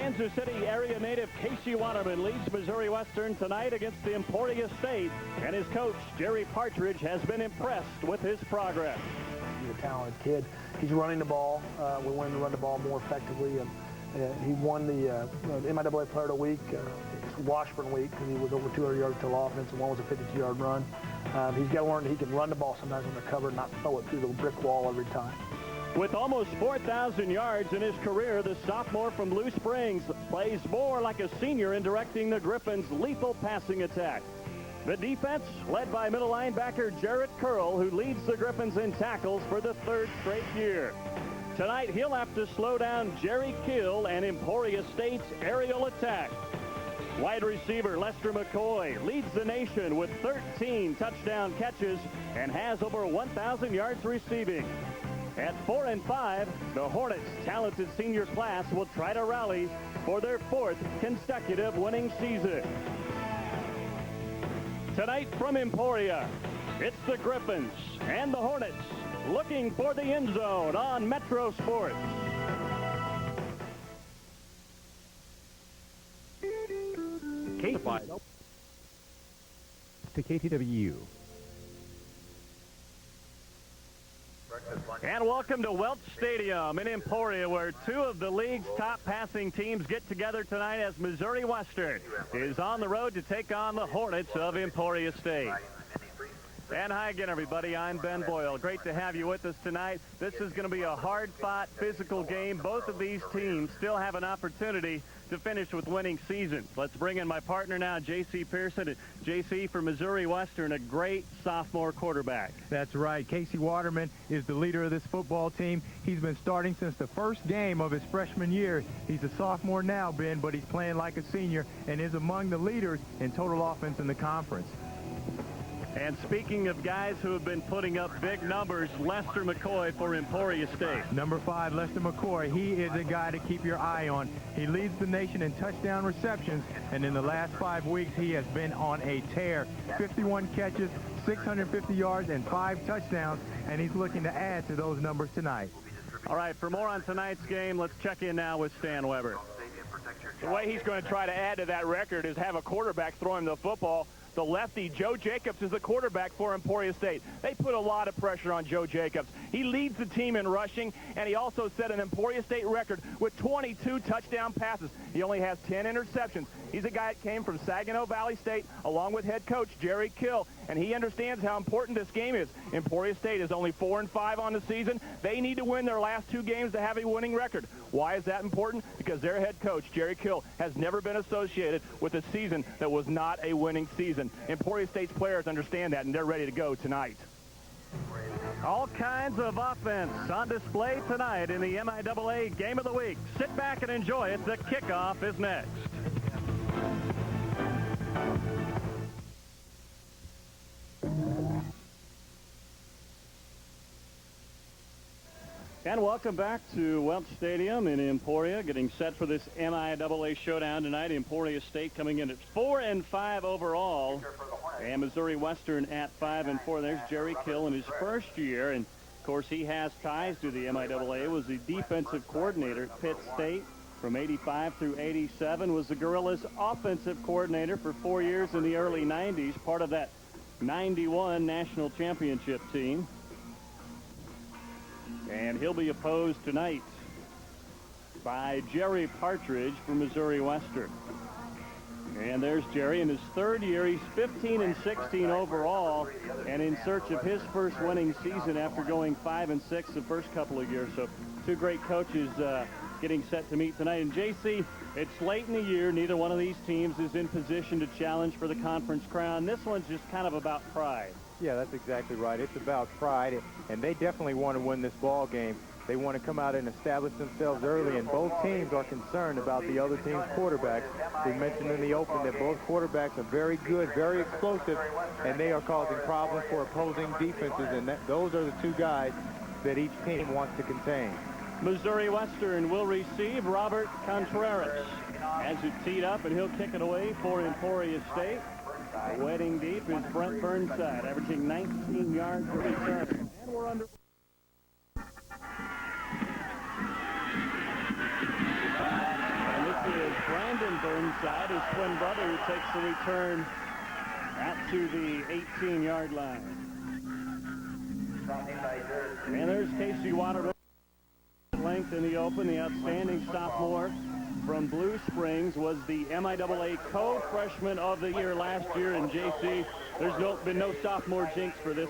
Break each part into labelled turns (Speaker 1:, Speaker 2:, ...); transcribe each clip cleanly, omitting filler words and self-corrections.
Speaker 1: Kansas City area native Casey Waterman leads Missouri Western tonight against the Emporia State, and his coach, Jerry Partridge, has been impressed with his progress.
Speaker 2: He's a talented kid. He's running the ball. We want him to run the ball more effectively. He won the MWSC Player of the Week, Washburn week, because he was over 200 yards total offense, and one was a 52-yard run. He's got to learn that he can run the ball sometimes on the cover and not throw it through the brick wall every time.
Speaker 1: With almost 4,000 yards in his career, the sophomore from Blue Springs plays more like a senior in directing the Griffins' lethal passing attack. The defense, led by middle linebacker Jarrett Curl, who leads the Griffins in tackles for the third straight year. Tonight, he'll have to slow down Jerry Kill and Emporia State's aerial attack. Wide receiver Lester McCoy leads the nation with 13 touchdown catches and has over 1,000 yards receiving. At 4-5, the Hornets' talented senior class will try to rally for their fourth consecutive winning season. Tonight from Emporia, it's the Griffins and the Hornets looking for the end zone on Metro Sports.
Speaker 3: To KTWU.
Speaker 1: And welcome to Welch Stadium in Emporia, where two of the league's top passing teams get together tonight as Missouri Western is on the road to take on the Hornets of Emporia State. And hi again, everybody. I'm Ben Boyle. Great to have you with us tonight. This is going to be a hard-fought, physical game. Both of these teams still have an opportunity to finish with winning seasons. Let's bring in my partner now, J.C. Pearson. J.C., for Missouri Western, a great sophomore quarterback.
Speaker 3: That's right. Casey Waterman is the leader of this football team. He's been starting since the first game of his freshman year. He's a sophomore now, Ben, but he's playing like a senior and is among the leaders in total offense in the conference.
Speaker 1: And speaking of guys who have been putting up big numbers, Lester McCoy for Emporia State.
Speaker 3: Number 5, Lester McCoy. He is a guy to keep your eye on. He leads the nation in touchdown receptions, and in the last 5 weeks, he has been on a tear. 51 catches, 650 yards, and 5 touchdowns, and he's looking to add to those numbers tonight.
Speaker 1: All right, for more on tonight's game, let's check in now with Stan Weber.
Speaker 4: The way he's going to try to add to that record is have a quarterback throw him the football. The lefty, Joe Jacobs, is the quarterback for Emporia State. They put a lot of pressure on Joe Jacobs. He leads the team in rushing, and he also set an Emporia State record with 22 touchdown passes. He only has 10 interceptions. He's a guy that came from Saginaw Valley State, along with head coach Jerry Kill, and he understands how important this game is. Emporia State is only 4-5 on the season. They need to win their last 2 games to have a winning record. Why is that important? Because their head coach, Jerry Kill, has never been associated with a season that was not a winning season. Emporia State's players understand that, and they're ready to go tonight.
Speaker 1: All kinds of offense on display tonight in the MIAA Game of the Week. Sit back and enjoy it. The kickoff is next. And welcome back to Welch Stadium in Emporia, getting set for this MIAA showdown tonight. Emporia State coming in at 4-5 overall, and Missouri Western at 5-4. There's Jerry Kill in his first year, and of course he has ties to the MIAA. Was the defensive coordinator at Pitt State from 85 through 87. Was the Gorillas' offensive coordinator for 4 years in the early 90s, part of that 91 national championship team. And he'll be opposed tonight by Jerry Partridge for Missouri Western. And there's Jerry in his third year. He's 15-16 overall and in search of his first winning season after going 5-6 the first couple of years. So two great coaches getting set to meet tonight. And JC, it's late in the year. Neither one of these teams is in position to challenge for the conference crown. This one's just kind of about pride.
Speaker 3: Yeah, that's exactly right. It's about pride, and they definitely want to win this ball game. They want to come out and establish themselves early, and both teams are concerned about the other team's quarterbacks. We mentioned in the open that both quarterbacks are very good, very explosive, and they are causing problems for opposing defenses, and those are the two guys that each team wants to contain.
Speaker 1: Missouri Western will receive Robert Contreras as it teed up, and he'll kick it away for Emporia State. Waiting deep is Brent Burnside, averaging 19 yards per return. And we're under. And this Brandon Burnside, his twin brother, who takes the return out to the 18-yard line. And there's Casey Waterman. Length in the open, the outstanding sophomore from Blue Springs, was the MIAA co-freshman of the year last year. And JC, there's been no sophomore jinx for this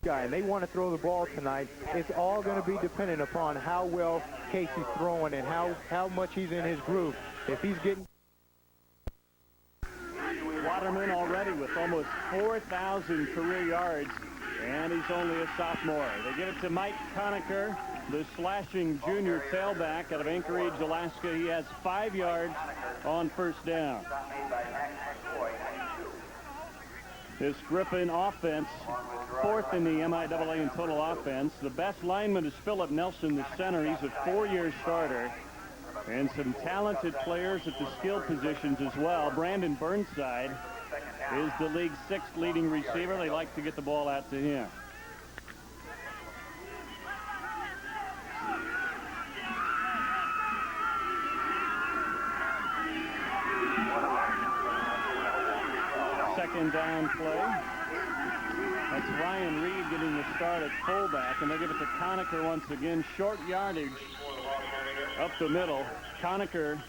Speaker 3: guy, and they want to throw the ball tonight. It's all going to be dependent upon how well Casey's throwing and how much he's in his groove. If he's getting...
Speaker 1: Waterman already with almost 4,000 career yards, and he's only a sophomore. They give it to Mike Conacher, the slashing junior tailback out of Anchorage, Alaska. He has 5 yards on first down. This Griffin offense, 4th in the MIAA in total offense. The best lineman is Philip Nelson, the center. He's a 4-year starter. And some talented players at the skill positions as well. Brandon Burnside is the league's 6th leading receiver. They like to get the ball out to him. Second down play. That's Ryan Reed getting the start at fullback, and they give it to Conacher once again. Short yardage up the middle. Conacher,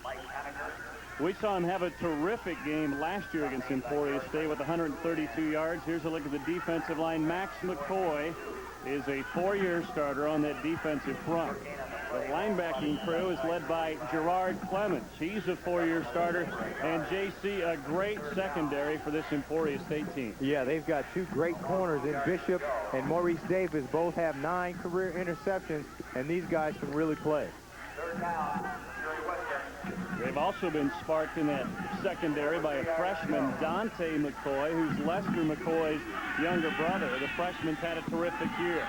Speaker 1: we saw him have a terrific game last year against Emporia State with 132 yards. Here's a look at the defensive line. Max McCoy is a 4-year starter on that defensive front. The linebacking crew is led by Gerard Clemens. He's a 4-year starter. And JC, a great secondary for this Emporia State team.
Speaker 3: Yeah, they've got 2 great corners in Bishop and Maurice Davis. Both have 9 career interceptions, and these guys can really play.
Speaker 1: They've also been sparked in that secondary by a freshman, Dante McCoy, who's Lester McCoy's younger brother. The freshman's had a terrific year.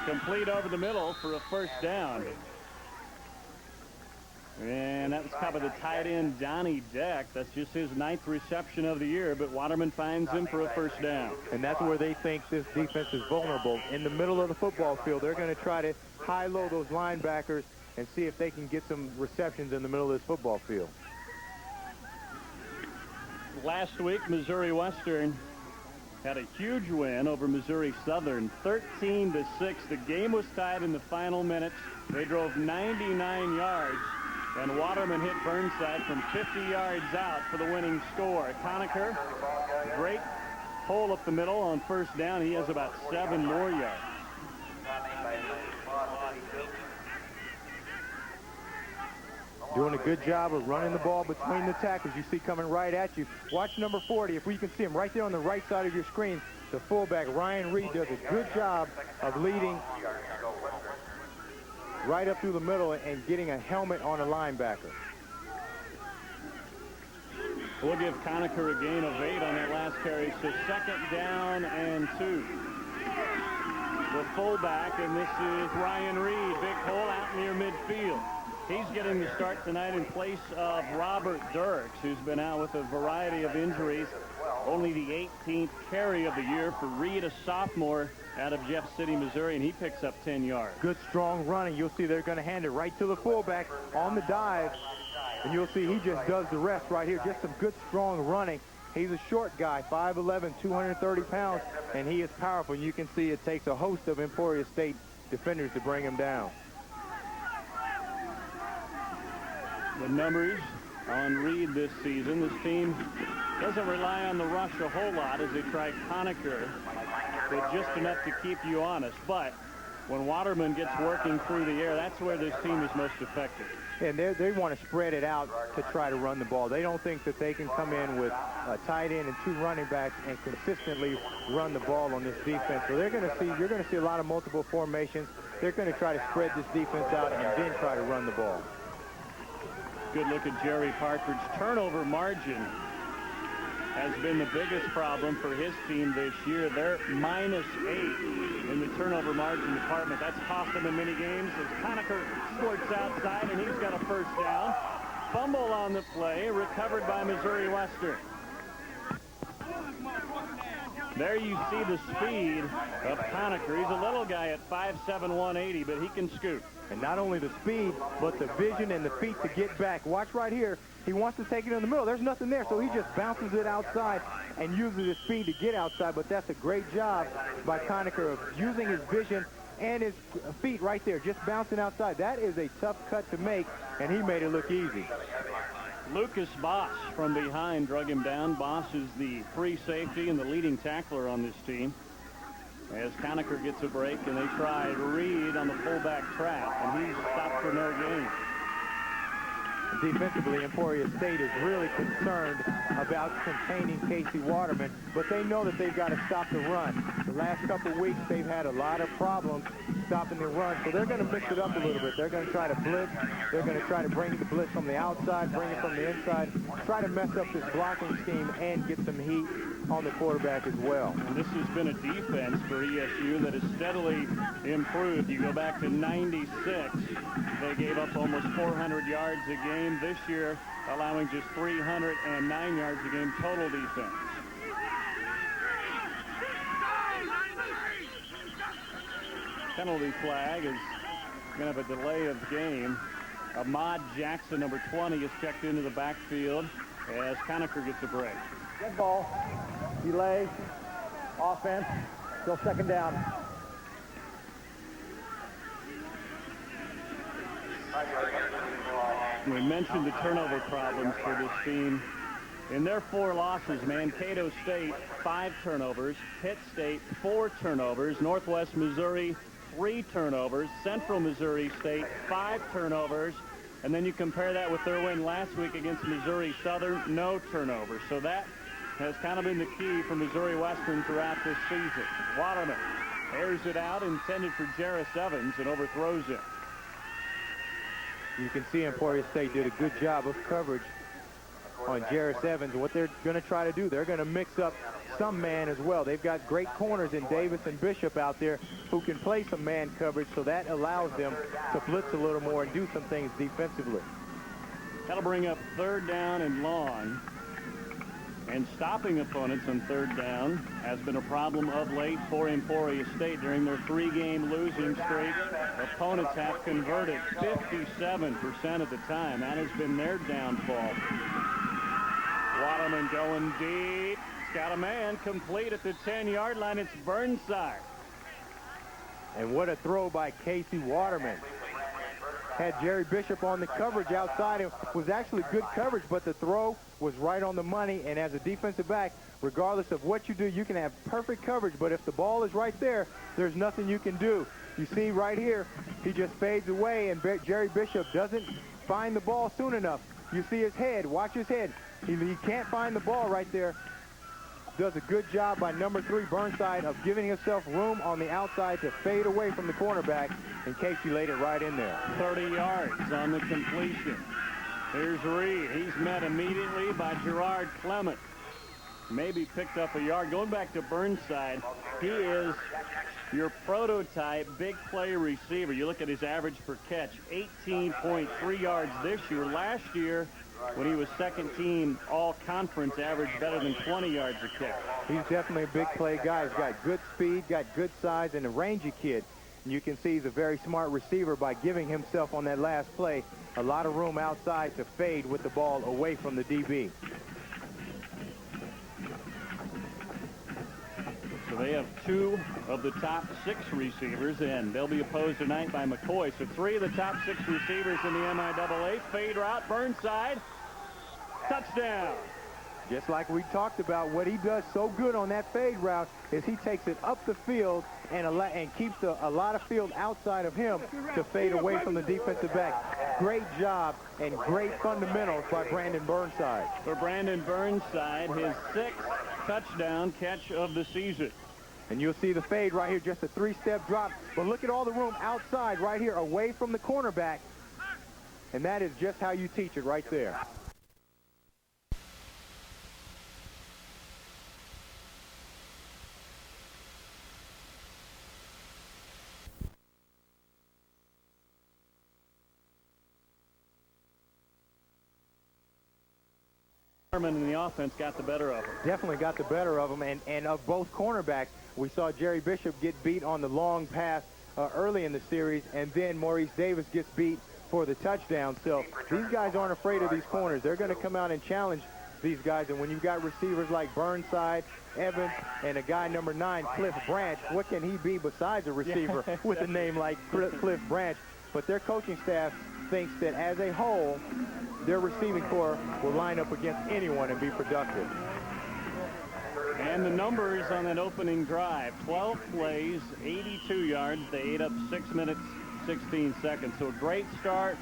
Speaker 1: Complete over the middle for a first down. And that was top of the tight end, Donnie Deck. That's just his 9th reception of the year, but Waterman finds him for a first down.
Speaker 3: And that's where they think this defense is vulnerable. In the middle of the football field, they're going to try to high-low those linebackers and see if they can get some receptions in the middle of this football field.
Speaker 1: Last week, Missouri Western had a huge win over Missouri Southern, 13-6. The game was tied in the final minutes. They drove 99 yards, and Waterman hit Burnside from 50 yards out for the winning score. Conacher, great hole up the middle on first down. He has about 7 more yards.
Speaker 3: Doing a good job of running the ball between the tackles. You see coming right at you. Watch number 40, if we can see him right there on the right side of your screen. The fullback, Ryan Reed, does a good job of leading right up through the middle and getting a helmet on a linebacker.
Speaker 1: We'll give Conacher a gain of 8 on that last carry. So 2nd down and 2. The fullback, and this is Ryan Reed. Big hole out near midfield. He's getting the start tonight in place of Robert Dirks, who's been out with a variety of injuries. Only the 18th carry of the year for Reed, a sophomore out of Jeff City, Missouri, and he picks up 10 yards.
Speaker 3: Good, strong running. You'll see they're going to hand it right to the fullback on the dive, and you'll see he just does the rest right here. Just some good, strong running. He's a short guy, 5'11", 230 pounds, and he is powerful. You can see it takes a host of Emporia State defenders to bring him down.
Speaker 1: The numbers on Reed this season. This team doesn't rely on the rush a whole lot as they try Conacher, but just enough to keep you honest. But when Waterman gets working through the air, that's where this team is most effective.
Speaker 3: And they want to spread it out to try to run the ball. They don't think that they can come in with a tight end and 2 running backs and consistently run the ball on this defense. So you're going to see a lot of multiple formations. They're going to try to spread this defense out and then try to run the ball.
Speaker 1: Good look at Jerry Partridge. Turnover margin has been the biggest problem for his team this year. They're -8 in the turnover margin department. That's cost them in many games as Conacher squirts outside, and he's got a first down. Fumble on the play, recovered by Missouri Western. There you see the speed of Conacher. He's a little guy at 5'7", 180, but he can scoot.
Speaker 3: And not only the speed, but the vision and the feet to get back. Watch right here. He wants to take it in the middle. There's nothing there, so he just bounces it outside and uses his speed to get outside. But that's a great job by Conacher of using his vision and his feet right there, just bouncing outside. That is a tough cut to make, and he made it look easy.
Speaker 1: Lucas Boss from behind drug him down. Boss is the free safety and the leading tackler on this team. As Conacher gets a break, and they try Reed on the fullback trap, and he's stopped for no gain.
Speaker 3: Defensively, Emporia State is really concerned about containing Casey Waterman, but they know that they've got to stop the run. The last couple weeks, they've had a lot of problems stopping the run, so they're going to mix it up a little bit. They're going to try to blitz. They're going to try to bring the blitz from the outside, bring it from the inside, try to mess up this blocking scheme and get some heat on the quarterback as well.
Speaker 1: And this has been a defense for ESU that has steadily improved. You go back to 96, they gave up almost 400 yards a game. This year, allowing just 309 yards a game total defense. Penalty flag is going to have a delay of game. Ahmad Jackson, number 20, is checked into the backfield as Conacher gets a break.
Speaker 2: Good ball, delay, offense, still second down.
Speaker 1: We mentioned the turnover problems for this team. In their 4 losses, Mankato State, 5 turnovers. Pitt State, 4 turnovers. Northwest Missouri, 3 turnovers. Central Missouri State, 5 turnovers. And then you compare that with their win last week against Missouri Southern, no turnovers. So that has kind of been the key for Missouri Western throughout this season. Waterman airs it out, intended for Jarris Evans, and overthrows it.
Speaker 3: You can see Emporia State did a good job of coverage on Jarris Evans. What they're going to try to do, they're going to mix up some man as well. They've got great corners in Davis and Bishop out there who can play some man coverage, so that allows them to blitz a little more and do some things defensively.
Speaker 1: That'll bring up 3rd down and long. And stopping opponents on 3rd down has been a problem of late for Emporia State. During their 3-game losing streak, opponents have converted 57% of the time. That has been their downfall. Waterman going deep. He's got a man complete at the 10-yard line. It's Burnside.
Speaker 3: And what a throw by Casey Waterman. Had Jerry Bishop on the coverage outside. It was actually good coverage, but the throw was right on the money. And as a defensive back, regardless of what you do, you can have perfect coverage, but if the ball is right there, there's nothing you can do. You see right here, he just fades away, and Jerry Bishop doesn't find the ball soon enough. You see his head. Watch his head. He can't find the ball right there. Does a good job by number 3, Burnside, of giving himself room on the outside to fade away from the cornerback, and Casey laid it right in there.
Speaker 1: 30 yards on the completion. Here's Reed. He's met immediately by Gerard Clement. Maybe picked up a yard. Going back to Burnside, he is your prototype big play receiver. You look at his average per catch, 18.3 yards this year. Last year, when he was second team all-conference, averaged better than 20 yards a catch.
Speaker 3: He's definitely a big play guy. He's got good speed, got good size, and a rangy kid. And you can see he's a very smart receiver by giving himself on that last play a lot of room outside to fade with the ball away from the DB.
Speaker 1: So they have 2 of the top 6 receivers, and they'll be opposed tonight by McCoy. So 3 of the top 6 receivers in the MIAA. Fade route, Burnside, touchdown.
Speaker 3: Just like we talked about, what he does so good on that fade route is he takes it up the field and keeps a lot of field outside of him to fade away from the defensive back. Great job and great fundamentals by Brandon Burnside.
Speaker 1: For Brandon Burnside, his 6th touchdown catch of the season.
Speaker 3: And you'll see the fade right here, just a 3-step drop. But look at all the room outside right here, away from the cornerback. And that is just how you teach it right there.
Speaker 1: Waterman in the offense got the better of him.
Speaker 3: Definitely got the better of him, and of both cornerbacks. We saw Jerry Bishop get beat on the long pass early in the series, and then Maurice Davis gets beat for the touchdown. So these guys aren't afraid of these corners. They're going to come out and challenge these guys, and when you've got receivers like Burnside, Evans, and a guy number 9, Cliff Branch, what can he be besides a receiver with a name like Cliff Branch? But their coaching staff thinks that as a whole, their receiving corps will line up against anyone and be productive.
Speaker 1: And the numbers on that opening drive, 12 plays, 82 yards. They ate up 6 minutes, 16 seconds. So a great start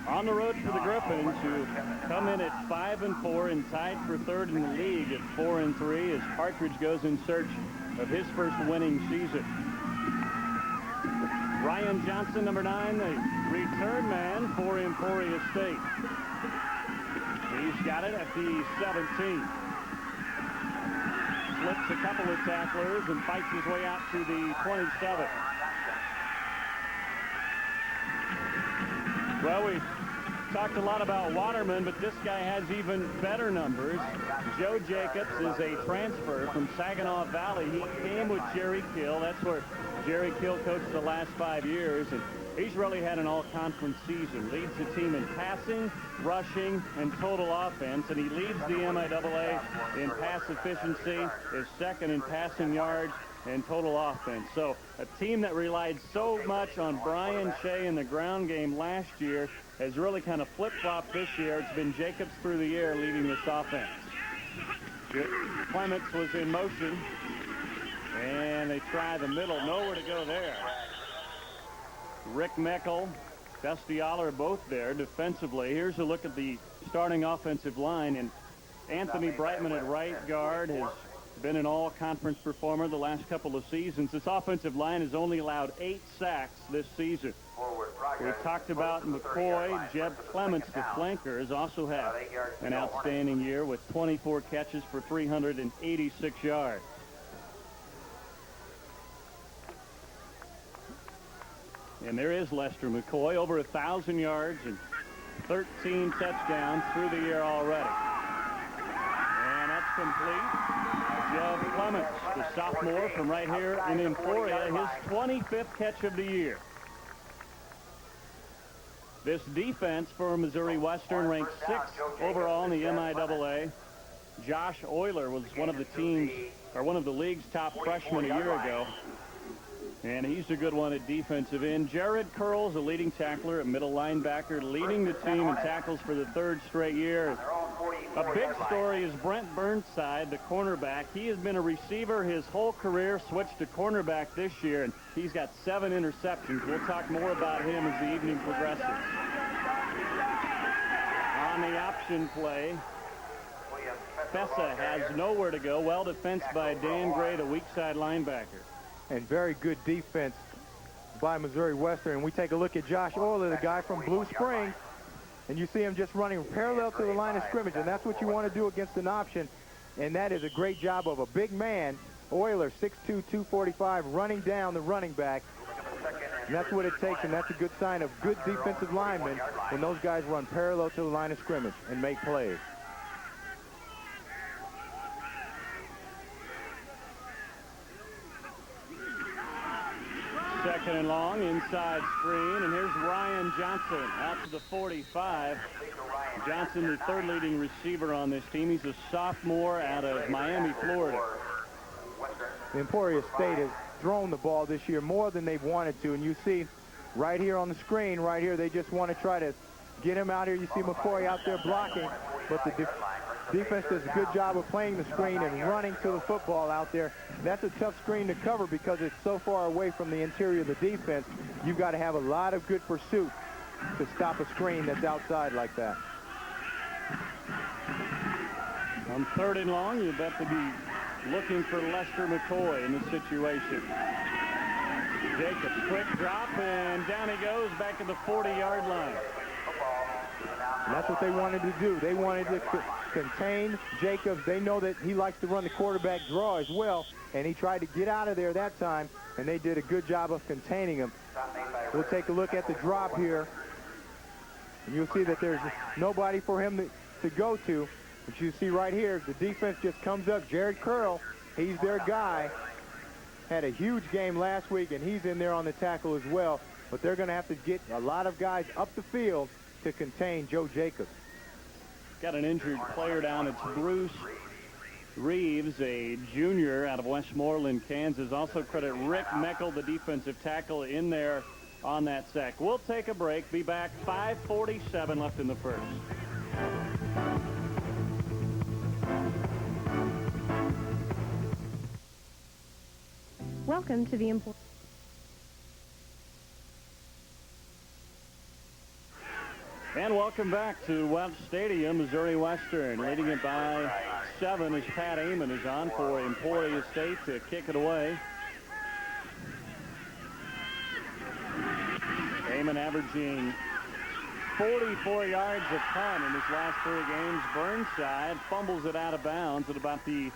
Speaker 1: on the road for the Griffins, who come in at 5-4 and tied for third in the league at 4-3 as Partridge goes in search of his first winning season. Ryan Johnson, number 9, the return man for Emporia State. He's got it at the 17. Slips a couple of tacklers and fights his way out to the 27. Well, we talked a lot about Waterman, but this guy has even better numbers. Joe Jacobs is a transfer from Saginaw Valley. He came with Jerry Kill. That's where Jerry Kill coached the last 5 years, and he's really had an all-conference season. Leads the team in passing, rushing, and total offense, and he leads the MIAA in pass efficiency, is second in passing yards and total offense. So a team that relied so much on Brian Shea in the ground game last year has really kind of flip-flopped this year. It's been Jacobs through the air leading this offense. Clements was in motion, and they try the middle. Nowhere to go there. Rick Meckel, Dusty Aller are both there defensively. Here's a look at the starting offensive line, and Anthony Brightman at right guard has been an all-conference performer the last couple of seasons. This offensive line has only allowed 8 sacks this season. We've talked about McCoy. Jeb Clements, the flanker, has also had an outstanding year with 24 catches for 386 yards. And there is Lester McCoy, over 1,000 yards and 13 touchdowns through the year already. And that's complete. Jeb Clements, the sophomore from right here in Emporia, his 25th catch of the year. This defense for Missouri Western ranked 6th overall in the MIAA. Josh Euler was one of the league's top freshmen a year ago. And he's a good one at defensive end. Jared Curls, a leading tackler at middle linebacker, leading the team in tackles for the 3rd straight year. A big story is Brent Burnside, the cornerback. He has been a receiver his whole career, switched to cornerback this year, and he's got 7 interceptions. We'll talk more about him as the evening progresses. On the option play, Fessa has nowhere to go. Well defensed by Dan Gray, the weak side linebacker.
Speaker 3: And very good defense by Missouri Western. And we take a look at Josh Euler, the guy from Blue Springs, and you see him just running parallel to the line of scrimmage, and that's what you want to do against an option, and that is a great job of a big man, Euler, 6'2", 245, running down the running back. And that's what it takes, and that's a good sign of good defensive linemen when those guys run parallel to the line of scrimmage and make plays.
Speaker 1: Second and long, inside screen, and here's Ryan Johnson out to the 45. Johnson, the 3rd leading receiver on this team. He's a sophomore out of Miami, Florida.
Speaker 3: Emporia State has thrown the ball this year more than they've wanted to, and you see right here on the screen, right here, they just want to try to get him out here. You see McCoy out there blocking, but the defense does a good job of playing the screen and running to the football out there. That's a tough screen to cover because it's so far away from the interior of the defense. You've got to have a lot of good pursuit to stop a screen that's outside like that.
Speaker 1: On 3rd and long, you'll have to be looking for Lester McCoy in this situation. Jacobs, quick drop, and down he goes back at the 40-yard line.
Speaker 3: And that's what they wanted to do. They wanted to contain Jacobs. They know that he likes to run the quarterback draw as well, and he tried to get out of there that time, and they did a good job of containing him. We'll take a look at the drop here, and you'll see that there's nobody for him to go to. But you see right here, the defense just comes up. Jared Curl, he's their guy. Had a huge game last week, and he's in there on the tackle as well. But they're going to have to get a lot of guys up the field to contain Joe Jacobs.
Speaker 1: Got an injured player down. It's Bruce Reeves, a junior out of Westmoreland, Kansas. Also credit Rick Meckel, the defensive tackle, in there on that sack. We'll take a break. Be back. 5:47 left in the first.
Speaker 5: Welcome to the Emporia.
Speaker 1: And welcome back to Welch Stadium. Missouri Western leading it by 7 as Pat Amon is on for Emporia State to kick it away. Amon averaging 44 yards a punt in his last 3 games. Burnside fumbles it out of bounds at about the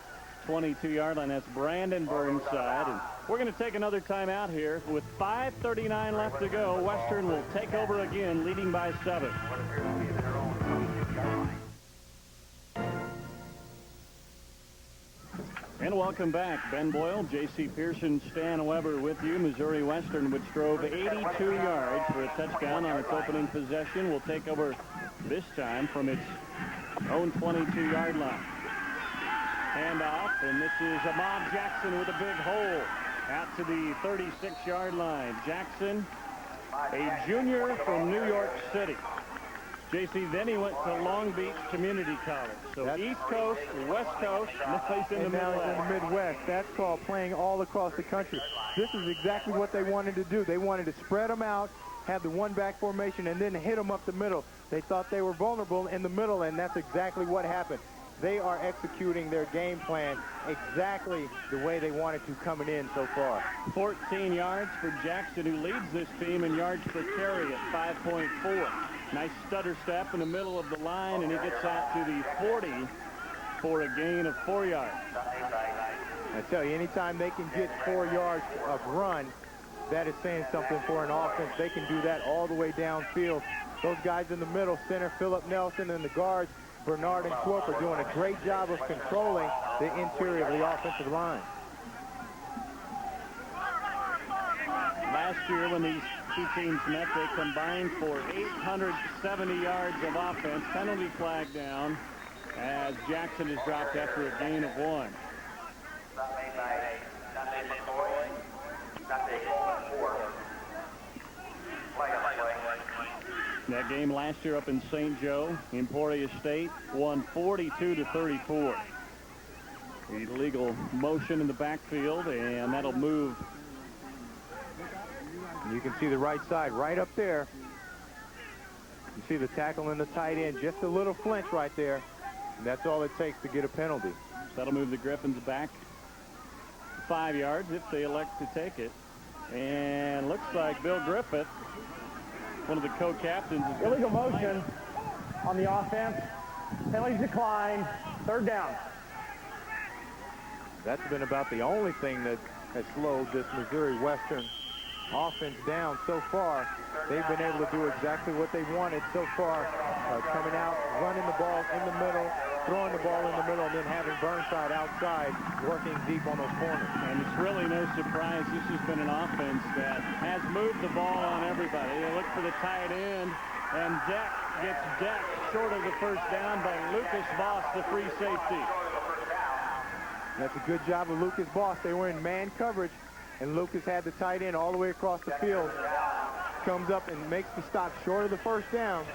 Speaker 1: 22-yard line. That's Brandon Burnside. And we're going to take another timeout here. With 5:39 left to go, Western will take over again, leading by 7. And welcome back. Ben Boyle, J.C. Pearson, Stan Weber with you. Missouri Western, which drove 82 yards for a touchdown on its opening possession, will take over this time from its own 22-yard line. Handoff, and this is Ahmad Jackson with a big hole out to the 36-yard line. Jackson, a junior from New York City. JC, then he went to Long Beach Community College. So that's East Coast, West Coast, now he's in the
Speaker 3: Midwest. That's called playing all across the country. This is exactly what they wanted to do. They wanted to spread them out, have the one-back formation, and then hit them up the middle. They thought they were vulnerable in the middle, and that's exactly what happened. They are executing their game plan exactly the way they wanted to coming in so far.
Speaker 1: 14 yards for Jackson, who leads this team in yards per carry at 5.4. Nice stutter step in the middle of the line, and he gets out to the 40 for a gain of 4 yards.
Speaker 3: I tell you, anytime they can get 4 yards of run, that is saying something for an offense. They can do that all the way downfield. Those guys in the middle, center Philip Nelson, and the guards, Bernard and Thorpe, are doing a great job of controlling the interior of the offensive line.
Speaker 1: Last year, when these two teams met, they combined for 870 yards of offense. Penalty flag down as Jackson is dropped after a gain of 1. That game last year up in St. Joe, Emporia State won 42-34. Illegal motion in the backfield, and that'll move.
Speaker 3: You can see the right side right up there. You see the tackle and the tight end, just a little flinch right there. And that's all it takes to get a penalty.
Speaker 1: So that'll move the Griffins back 5 yards if they elect to take it. And looks like Bill Griffith, one of the co-captains, is
Speaker 2: Illegal motion on the offense. Penalties decline. 3rd down.
Speaker 3: That's been about the only thing that has slowed this Missouri Western offense down so far. They've been able to do exactly what they wanted so far, coming out, running the ball in the middle, throwing the ball in the middle, and then having Burnside outside working deep on those corners.
Speaker 1: And it's really no surprise this has been an offense that has moved the ball on everybody. They look for the tight end, and Deck gets decked short of the first down by Lucas Voss, the free safety.
Speaker 3: That's a good job of Lucas Voss. They were in man coverage, and Lucas had the tight end all the way across the field. Comes up and makes the stop short of the first down.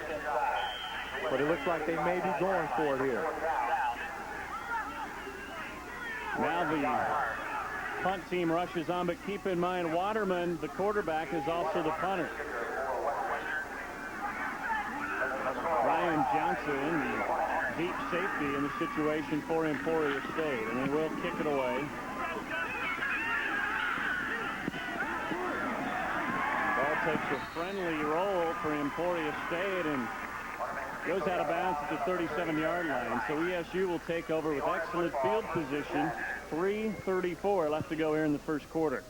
Speaker 3: But it looks like they may be going for it here.
Speaker 1: Now the punt team rushes on, but keep in mind Waterman, the quarterback, is also the punter. Ryan Johnson, the deep safety in the situation for Emporia State, and they will kick it away. Ball takes a friendly roll for Emporia State and goes out of bounds at the 37-yard line. So ESU will take over with excellent field position. 3:34 left to go here in the first quarter.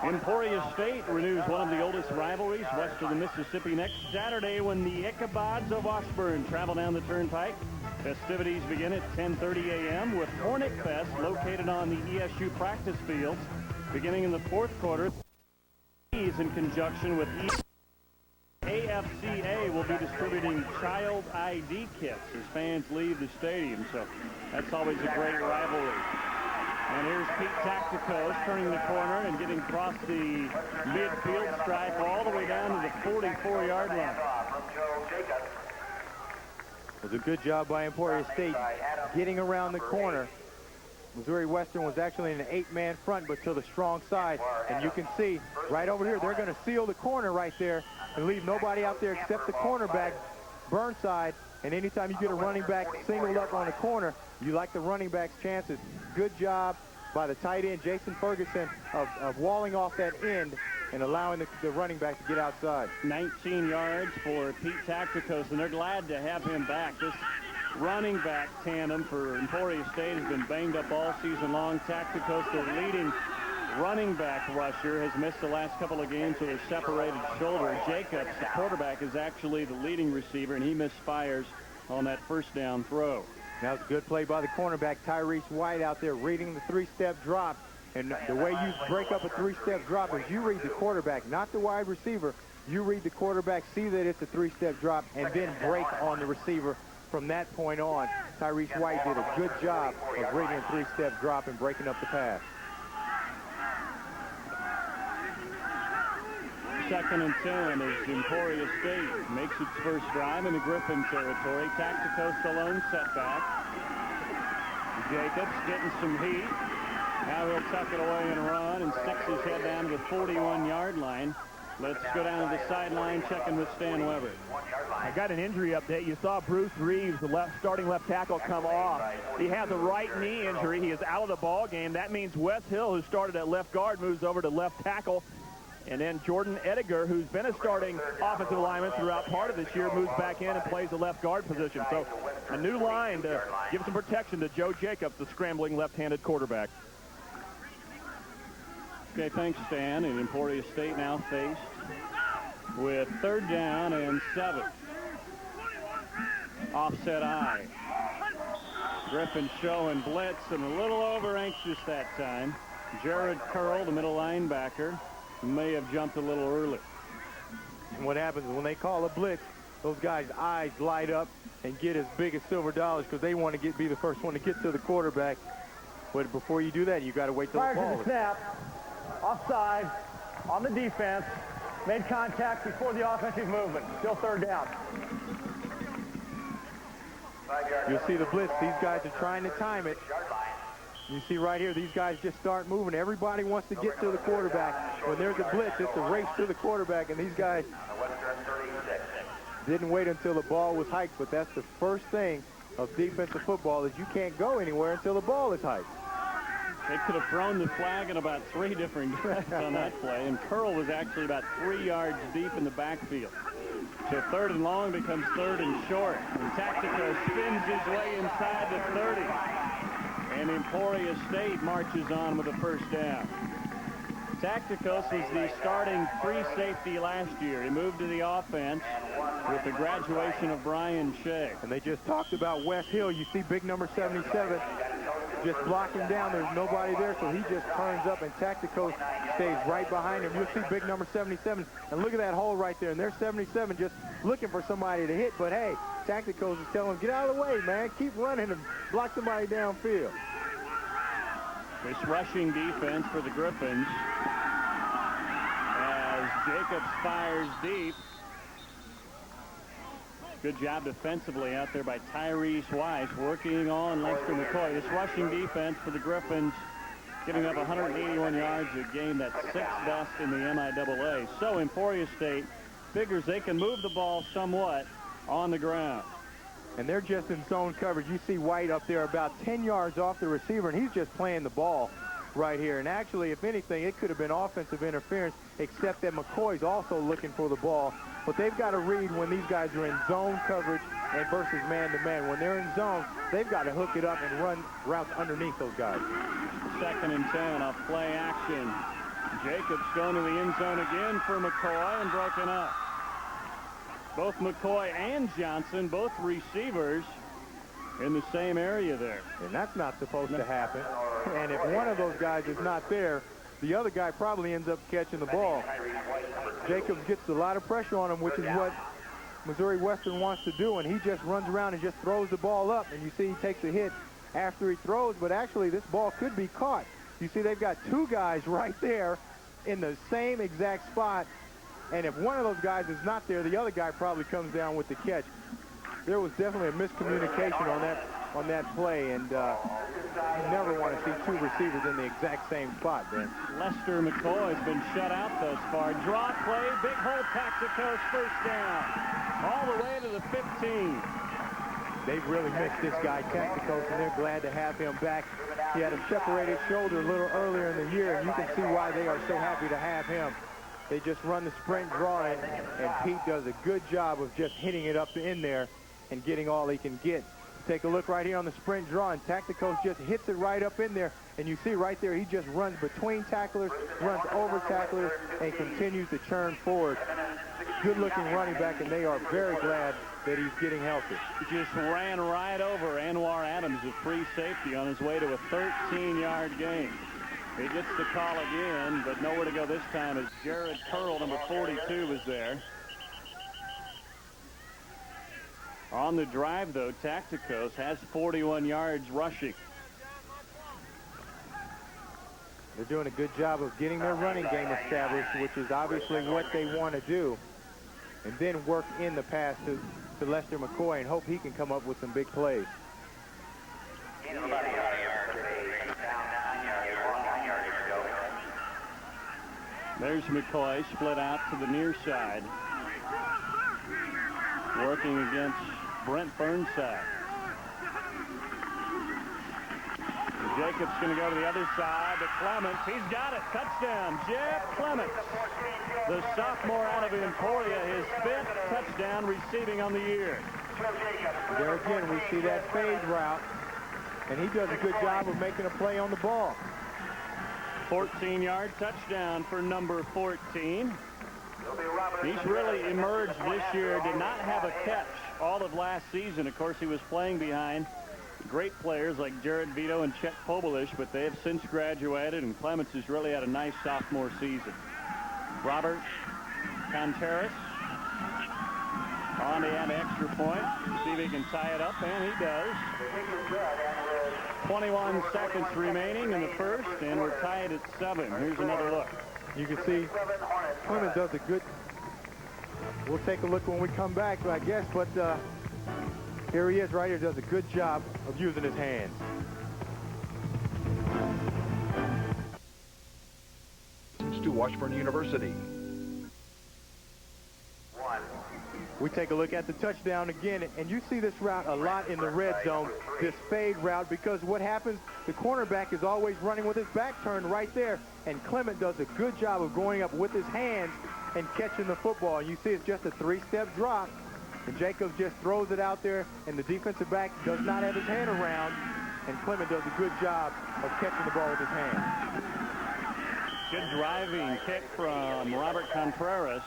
Speaker 1: Emporia State renews one of the oldest rivalries west of the Mississippi next Saturday when the Ichabod's of Washburn travel down the turnpike. Festivities begin at 10:30 a.m. with Hornet Fest located on the ESU practice fields beginning in the fourth quarter. In conjunction with AFCA will be distributing child ID kits as fans leave the stadium, so that's always a great rivalry. And here's Pete Tacticos turning the corner and getting across the midfield stripe all the way down to the 44-yard line.
Speaker 3: It was a good job by Emporia State getting around the corner. Missouri Western was actually in an 8-man front, but to the strong side. And you can see right over here, they're going to seal the corner right there and leave nobody out there except the cornerback, Burnside. And anytime you get a running back singled up on the corner, you like the running back's chances. Good job by the tight end, Jason Ferguson, of walling off that end and allowing the running back to get outside.
Speaker 1: 19 yards for Pete Tacticos, and they're glad to have him back. This running back tandem for Emporia State has been banged up all season long. Tacticos, their leading running back rusher, has missed the last couple of games with a separated shoulder. Jacobs, the quarterback, is actually the leading receiver, and he misfires on that first down throw.
Speaker 3: That was a good play by the cornerback, Tyrese White, out there reading the three-step drop. And the way you break up a three-step drop is you read the quarterback, not the wide receiver. You read the quarterback, see that it's a three-step drop, and then break on the receiver. From that point on, Tyrese White did a good job of reading a three-step drop and breaking up the pass.
Speaker 1: 2nd and 10 as Emporia State makes its first drive in the Griffin territory. Tacticos the lone setback. Jacobs getting some heat. Now he'll tuck it away and run and sticks his head down to the 41-yard line. Let's go down to the sideline, checking with Stan Weber.
Speaker 4: I got an injury update. You saw Bruce Reeves, the starting left tackle, come off. He has a right knee injury. He is out of the ball game. That means Wes Hill, who started at left guard, moves over to left tackle. And then Jordan Ediger, who's been a starting offensive lineman throughout part of this year, moves back in and plays the left guard position. So a new line to give some protection to Joe Jacobs, the scrambling left-handed quarterback.
Speaker 1: Okay, thanks, Stan. And Emporia State now faced with 3rd down and 7. Offset eye. Griffin showing blitz and a little over anxious that time. Jared Curl, the middle linebacker, may have jumped a little early.
Speaker 3: And what happens is when they call a blitz, those guys' eyes light up and get as big as silver dollars because they want to be the first one to get to the quarterback. But before you do that, you got to wait till the ball is.
Speaker 2: Snap, offside, on the defense, made contact before the offensive movement. Still 3rd down.
Speaker 3: You'll see the blitz. These guys are trying to time it. You see right here, these guys just start moving. Everybody wants to get to the quarterback. When there's a blitz, it's a race to the quarterback, and these guys didn't wait until the ball was hiked, but that's the first thing of defensive football is you can't go anywhere until the ball is hiked.
Speaker 1: They could have thrown the flag in about 3 different directions on that play, and Curl was actually about 3 yards deep in the backfield. So 3rd and long becomes 3rd and short, and Tactico spins his way inside the 30. And Emporia State marches on with a first down. Tacticos was the starting free safety last year. He moved to the offense with the graduation of Brian Shea.
Speaker 3: And they just talked about Wes Hill. You see big number 77 just blocking down. There's nobody there, so he just turns up, and Tacticos stays right behind him. You'll see big number 77. And look at that hole right there. And there's 77 just looking for somebody to hit. But, hey, Tacticos is telling him, get out of the way, man. Keep running and block somebody downfield.
Speaker 1: This rushing defense for the Griffins as Jacobs fires deep. Good job defensively out there by Tyrese Weiss working on Lester McCoy. This rushing defense for the Griffins giving up 181 yards a game. That's 6th best in the MIAA. So Emporia State figures they can move the ball somewhat on the ground.
Speaker 3: And they're just in zone coverage. You see White up there about 10 yards off the receiver, and he's just playing the ball right here. And actually, if anything, it could have been offensive interference, except that McCoy's also looking for the ball. But they've got to read when these guys are in zone coverage and versus man-to-man. When they're in zone, they've got to hook it up and run routes underneath those guys.
Speaker 1: 2nd and 10 off play action. Jacobs going to the end zone again for McCoy and broken up. Both McCoy and Johnson, both receivers, in the same area there.
Speaker 3: And that's not supposed to happen. And if one of those guys is not there, the other guy probably ends up catching the ball. Jacobs gets a lot of pressure on him, which is what Missouri Western wants to do, and he just runs around and just throws the ball up, and you see he takes a hit after he throws, but actually this ball could be caught. You see they've got two guys right there in the same exact spot, and if one of those guys is not there, the other guy probably comes down with the catch. There was definitely a miscommunication on that play, and you never want to see two receivers in the exact same spot, Ben.
Speaker 1: Lester McCoy has been shut out thus far. Draw play, big hole, Tacticos, first down. All the way to the 15.
Speaker 3: They've really missed this guy, Tacticos, and they're glad to have him back. He had a separated shoulder a little earlier in the year, and you can see why they are so happy to have him. They just run the sprint draw, and Pete does a good job of just hitting it up in there and getting all he can get. Take a look right here on the sprint draw, and Tacticos just hits it right up in there, and you see right there he just runs between tacklers, runs over tacklers, and continues to churn forward. Good-looking running back, and they are very glad that he's getting healthy.
Speaker 1: He just ran right over Anwar Adams, a free safety, on his way to a 13-yard gain. He gets the call again, but nowhere to go this time as Jared Curl, number 42, was there. On the drive, though, Tacticos has 41 yards rushing.
Speaker 3: They're doing a good job of getting their running game established, which is obviously what they want to do, and then work in the pass to Lester McCoy and hope he can come up with some big plays.
Speaker 1: There's McCoy split out to the near side, working against Brent Burnside. Jacobs going to go to the other side to Clements. He's got it. Touchdown, Jeff Clements. The sophomore out of Emporia, his 5th touchdown receiving on the year.
Speaker 3: There again, we see that fade route, and he does a good job of making a play on the ball.
Speaker 1: 14-yard touchdown for number 14. He's really emerged this year. Did not have a catch all of last season. Of course, he was playing behind great players like Jared Vito and Chet Pobolish, but they have since graduated, and Clements has really had a nice sophomore season. Robert Contreras on to add an extra point. See if he can tie it up, and he does. 21 seconds remaining in the first, and we're tied at 7. Here's another look.
Speaker 3: You can see Clements does a good. We'll take a look when we come back, I guess, but here he is right here, does a good job of using his hands.
Speaker 5: To Washburn University.
Speaker 3: We take a look at the touchdown again, and you see this route a lot in the red zone, this fade route, because what happens, the cornerback is always running with his back turned right there, and Clement does a good job of going up with his hands and catching the football. You see it's just a 3-step drop, and Jacobs just throws it out there, and the defensive back does not have his hand around, and Clement does a good job of catching the ball with his hand.
Speaker 1: Good driving kick from Robert Contreras.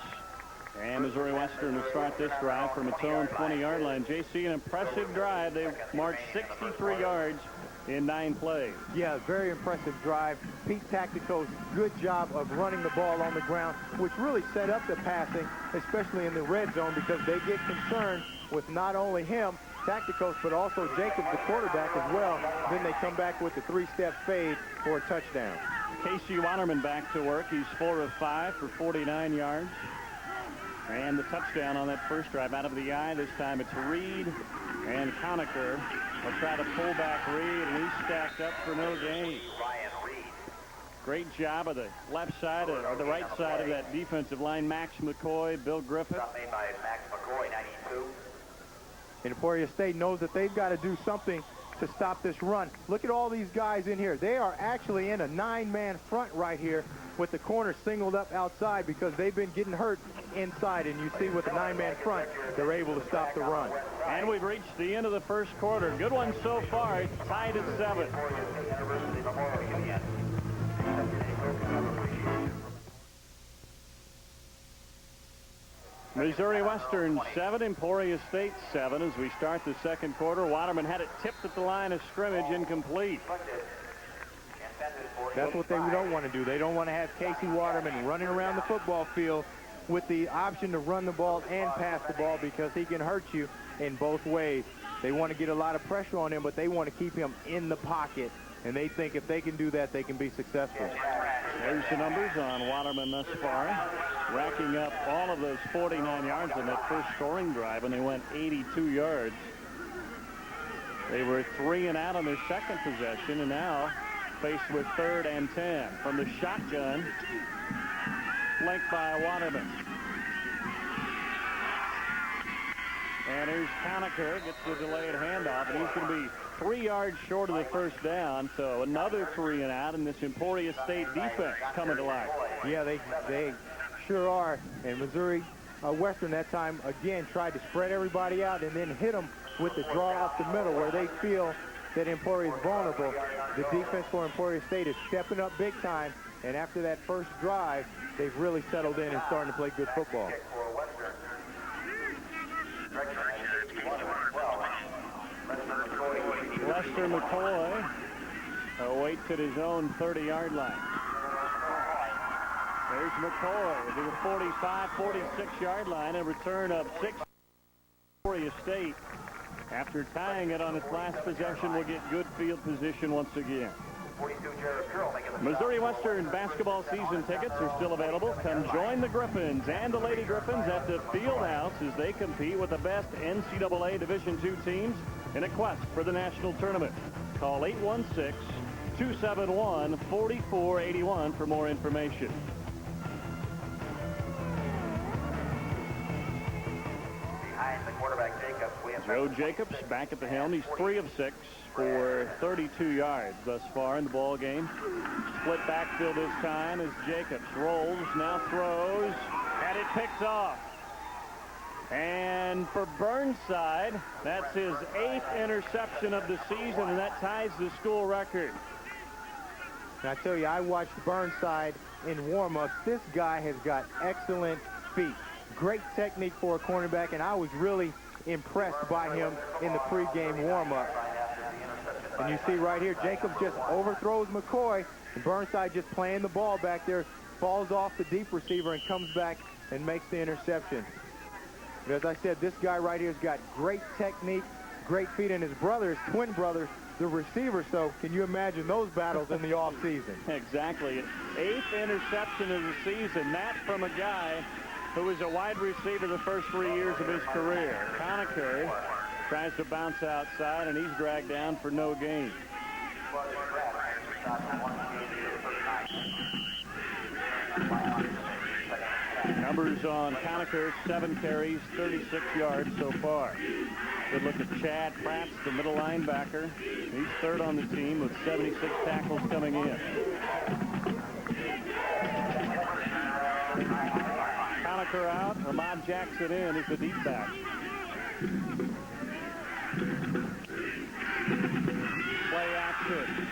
Speaker 1: And Missouri Western will start this drive from its own 20-yard line. JC, an impressive drive. They marched 63 yards in 9 plays.
Speaker 3: Yeah, very impressive drive. Pete Tacticos, good job of running the ball on the ground, which really set up the passing, especially in the red zone, because they get concerned with not only him, Tacticos, but also Jacobs, the quarterback, as well. Then they come back with the 3-step fade for a touchdown.
Speaker 1: Casey Waterman back to work. He's 4 of 5 for 49 yards. And the touchdown on that first drive out of the eye. This time it's Reed and Conacher will try to pull back Reed, and he's stacked up for no gain. Great job of the left side or the right side of that defensive line. Max McCoy, Bill Griffith.
Speaker 3: And Emporia State knows that they've got to do something to stop this run. Look at all these guys in here. They are actually in a 9-man front right here with the corner singled up outside because they've been getting hurt inside. And you see with the 9-man front, they're able to stop the run.
Speaker 1: And we've reached the end of the first quarter. Good one so far. Tied at 7. Missouri Western 7, Emporia State 7 as we start the second quarter. Waterman had it tipped at the line of scrimmage, incomplete.
Speaker 3: That's what they don't want to do. They don't want to have Casey Waterman running around the football field with the option to run the ball and pass the ball, because he can hurt you in both ways. They want to get a lot of pressure on him, but they want to keep him in the pocket, and they think if they can do that, they can be successful.
Speaker 1: There's the numbers on Waterman thus far, racking up all of those 49 yards in that first scoring drive, and they went 82 yards. They were 3 and out on their second possession, and now faced with 3rd and 10 from the shotgun, flanked by Waterman. And here's Conacher, gets the delayed handoff, and he's going to be 3 yards short of the first down. So another 3 and out, and this Emporia State defense coming to life.
Speaker 3: Yeah, they sure are. And Missouri Western that time again tried to spread everybody out and then hit them with the draw up the middle where they feel that Emporia is vulnerable. The defense for Emporia State is stepping up big time, and after that first drive, they've really settled in and starting to play good football.
Speaker 1: Lester McCoy awaits at his own 30-yard line. There's McCoy to the 45, 46-yard line, a return of 6. Emporia State, after tying it on its last possession, will get good field position once again. Missouri Western basketball season tickets are still available. Come join the Griffins and the Lady Griffins at the Field House as they compete with the best NCAA Division II teams in a quest for the national tournament. Call 816-271-4481 for more information. Joe Jacobs back at the helm. He's 3 of 6 for 32 yards thus far in the ball game. Split backfield this time as Jacobs rolls, now throws, and it picks off. And for Burnside, that's his 8th interception of the season, and that ties the school record.
Speaker 3: And I tell you, I watched Burnside in warm-ups. This guy has got excellent feet. Great technique for a cornerback, and I was really impressed by him in the pregame warm-up. And you see right here, Jacobs just overthrows McCoy, and Burnside just playing the ball back there, falls off the deep receiver and comes back and makes the interception. But as I said, this guy right here has got great technique, great feet, and his brother, his twin brother, the receiver. So can you imagine those battles in the offseason?
Speaker 1: Exactly. 8th interception of the season. That from a guy who was a wide receiver the first 3 years of his career. Conacher tries to bounce outside, and he's dragged down for no gain. Numbers on Conacher, 7 carries, 36 yards so far. Good look at Chad Pratt, the middle linebacker. He's 3rd on the team with 76 tackles coming in. Conacher out, Ahmad Jackson in as the deep back. Play action.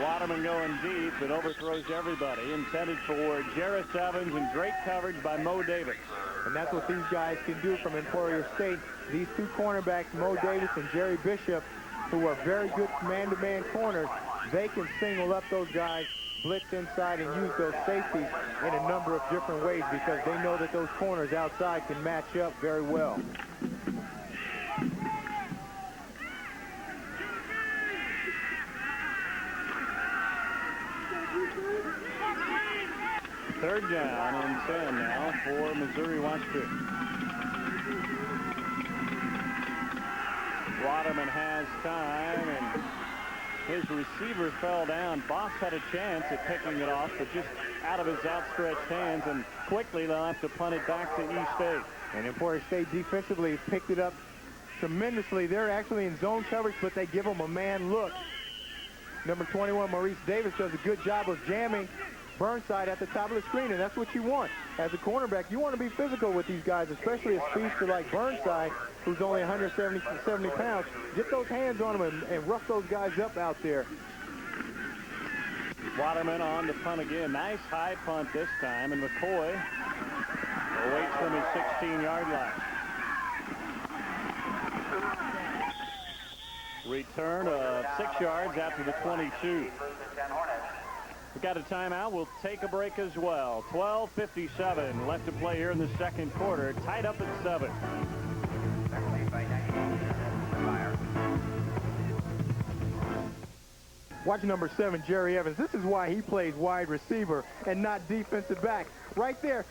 Speaker 1: Waterman going deep, but overthrows everybody. Intended for Jarris Evans, and great coverage by Mo Davis.
Speaker 3: And that's what these guys can do from Emporia State. These 2 cornerbacks, Mo Davis and Jerry Bishop, who are very good man-to-man corners, they can single up those guys, blitz inside, and use those safeties in a number of different ways because they know that those corners outside can match up very well.
Speaker 1: Third down and 10 now for Missouri Western. Waterman has time, and his receiver fell down. Boss had a chance at picking it off, but just out of his outstretched hands, and quickly they'll have to punt it back to East State.
Speaker 3: And Emporia State defensively picked it up tremendously. They're actually in zone coverage, but they give them a man look. Number 21, Maurice Davis, does a good job of jamming Burnside at the top of the screen, and that's what you want. As a cornerback, you want to be physical with these guys, especially a speedster like Burnside, who's only 170 pounds. Get those hands on them and rough those guys up out there.
Speaker 1: Waterman on the punt again. Nice high punt this time, and McCoy awaits from his 16-yard line. Return of 6 yards after the 22. We've got a timeout. We'll take a break as well. 12:57 left to play here in the second quarter. Tied up at 7.
Speaker 3: Watch number 7, Jerry Evans. This is why he plays wide receiver and not defensive back. Right there.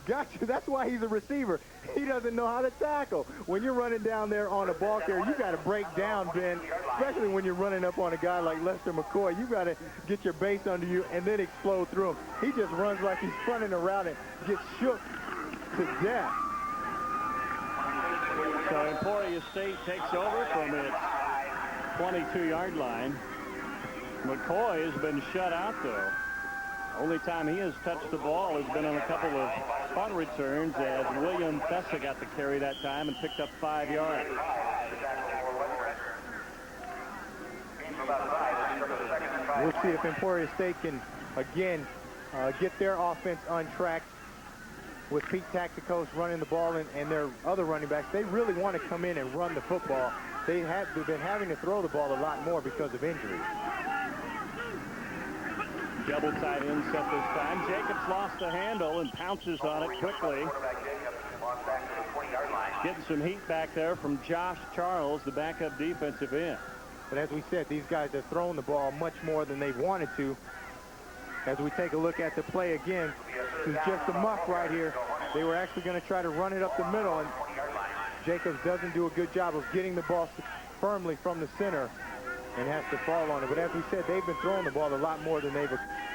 Speaker 3: Got you. That's why he's a receiver. He doesn't know how to tackle. When you're running down there on a ball carrier, you got to break down, Ben, especially when you're running up on a guy like Lester McCoy. You got to get your base under you and then explode through him. He just runs like he's running around and gets shook to death.
Speaker 1: So Emporia State takes over from its 22-yard line. McCoy has been shut out, though. Only time he has touched the ball has been on a couple of punt returns, as William Fessa got the carry that time and picked up 5 yards.
Speaker 3: We'll see if Emporia State can, again, get their offense on track with Pete Tacticos running the ball and their other running backs. They really want to come in and run the football. They've been having to throw the ball a lot more because of injuries.
Speaker 1: Double tight end set this time. Jacobs lost the handle and pounces on it quickly. Getting some heat back there from Josh Charles, the backup defensive end.
Speaker 3: But as we said, these guys have thrown the ball much more than they've wanted to. As we take a look at the play again, this is just a muff right here. They were actually going to try to run it up the middle, and Jacobs doesn't do a good job of getting the ball firmly from the center and has to fall on it. But as we said, they've been throwing the ball a lot more than they've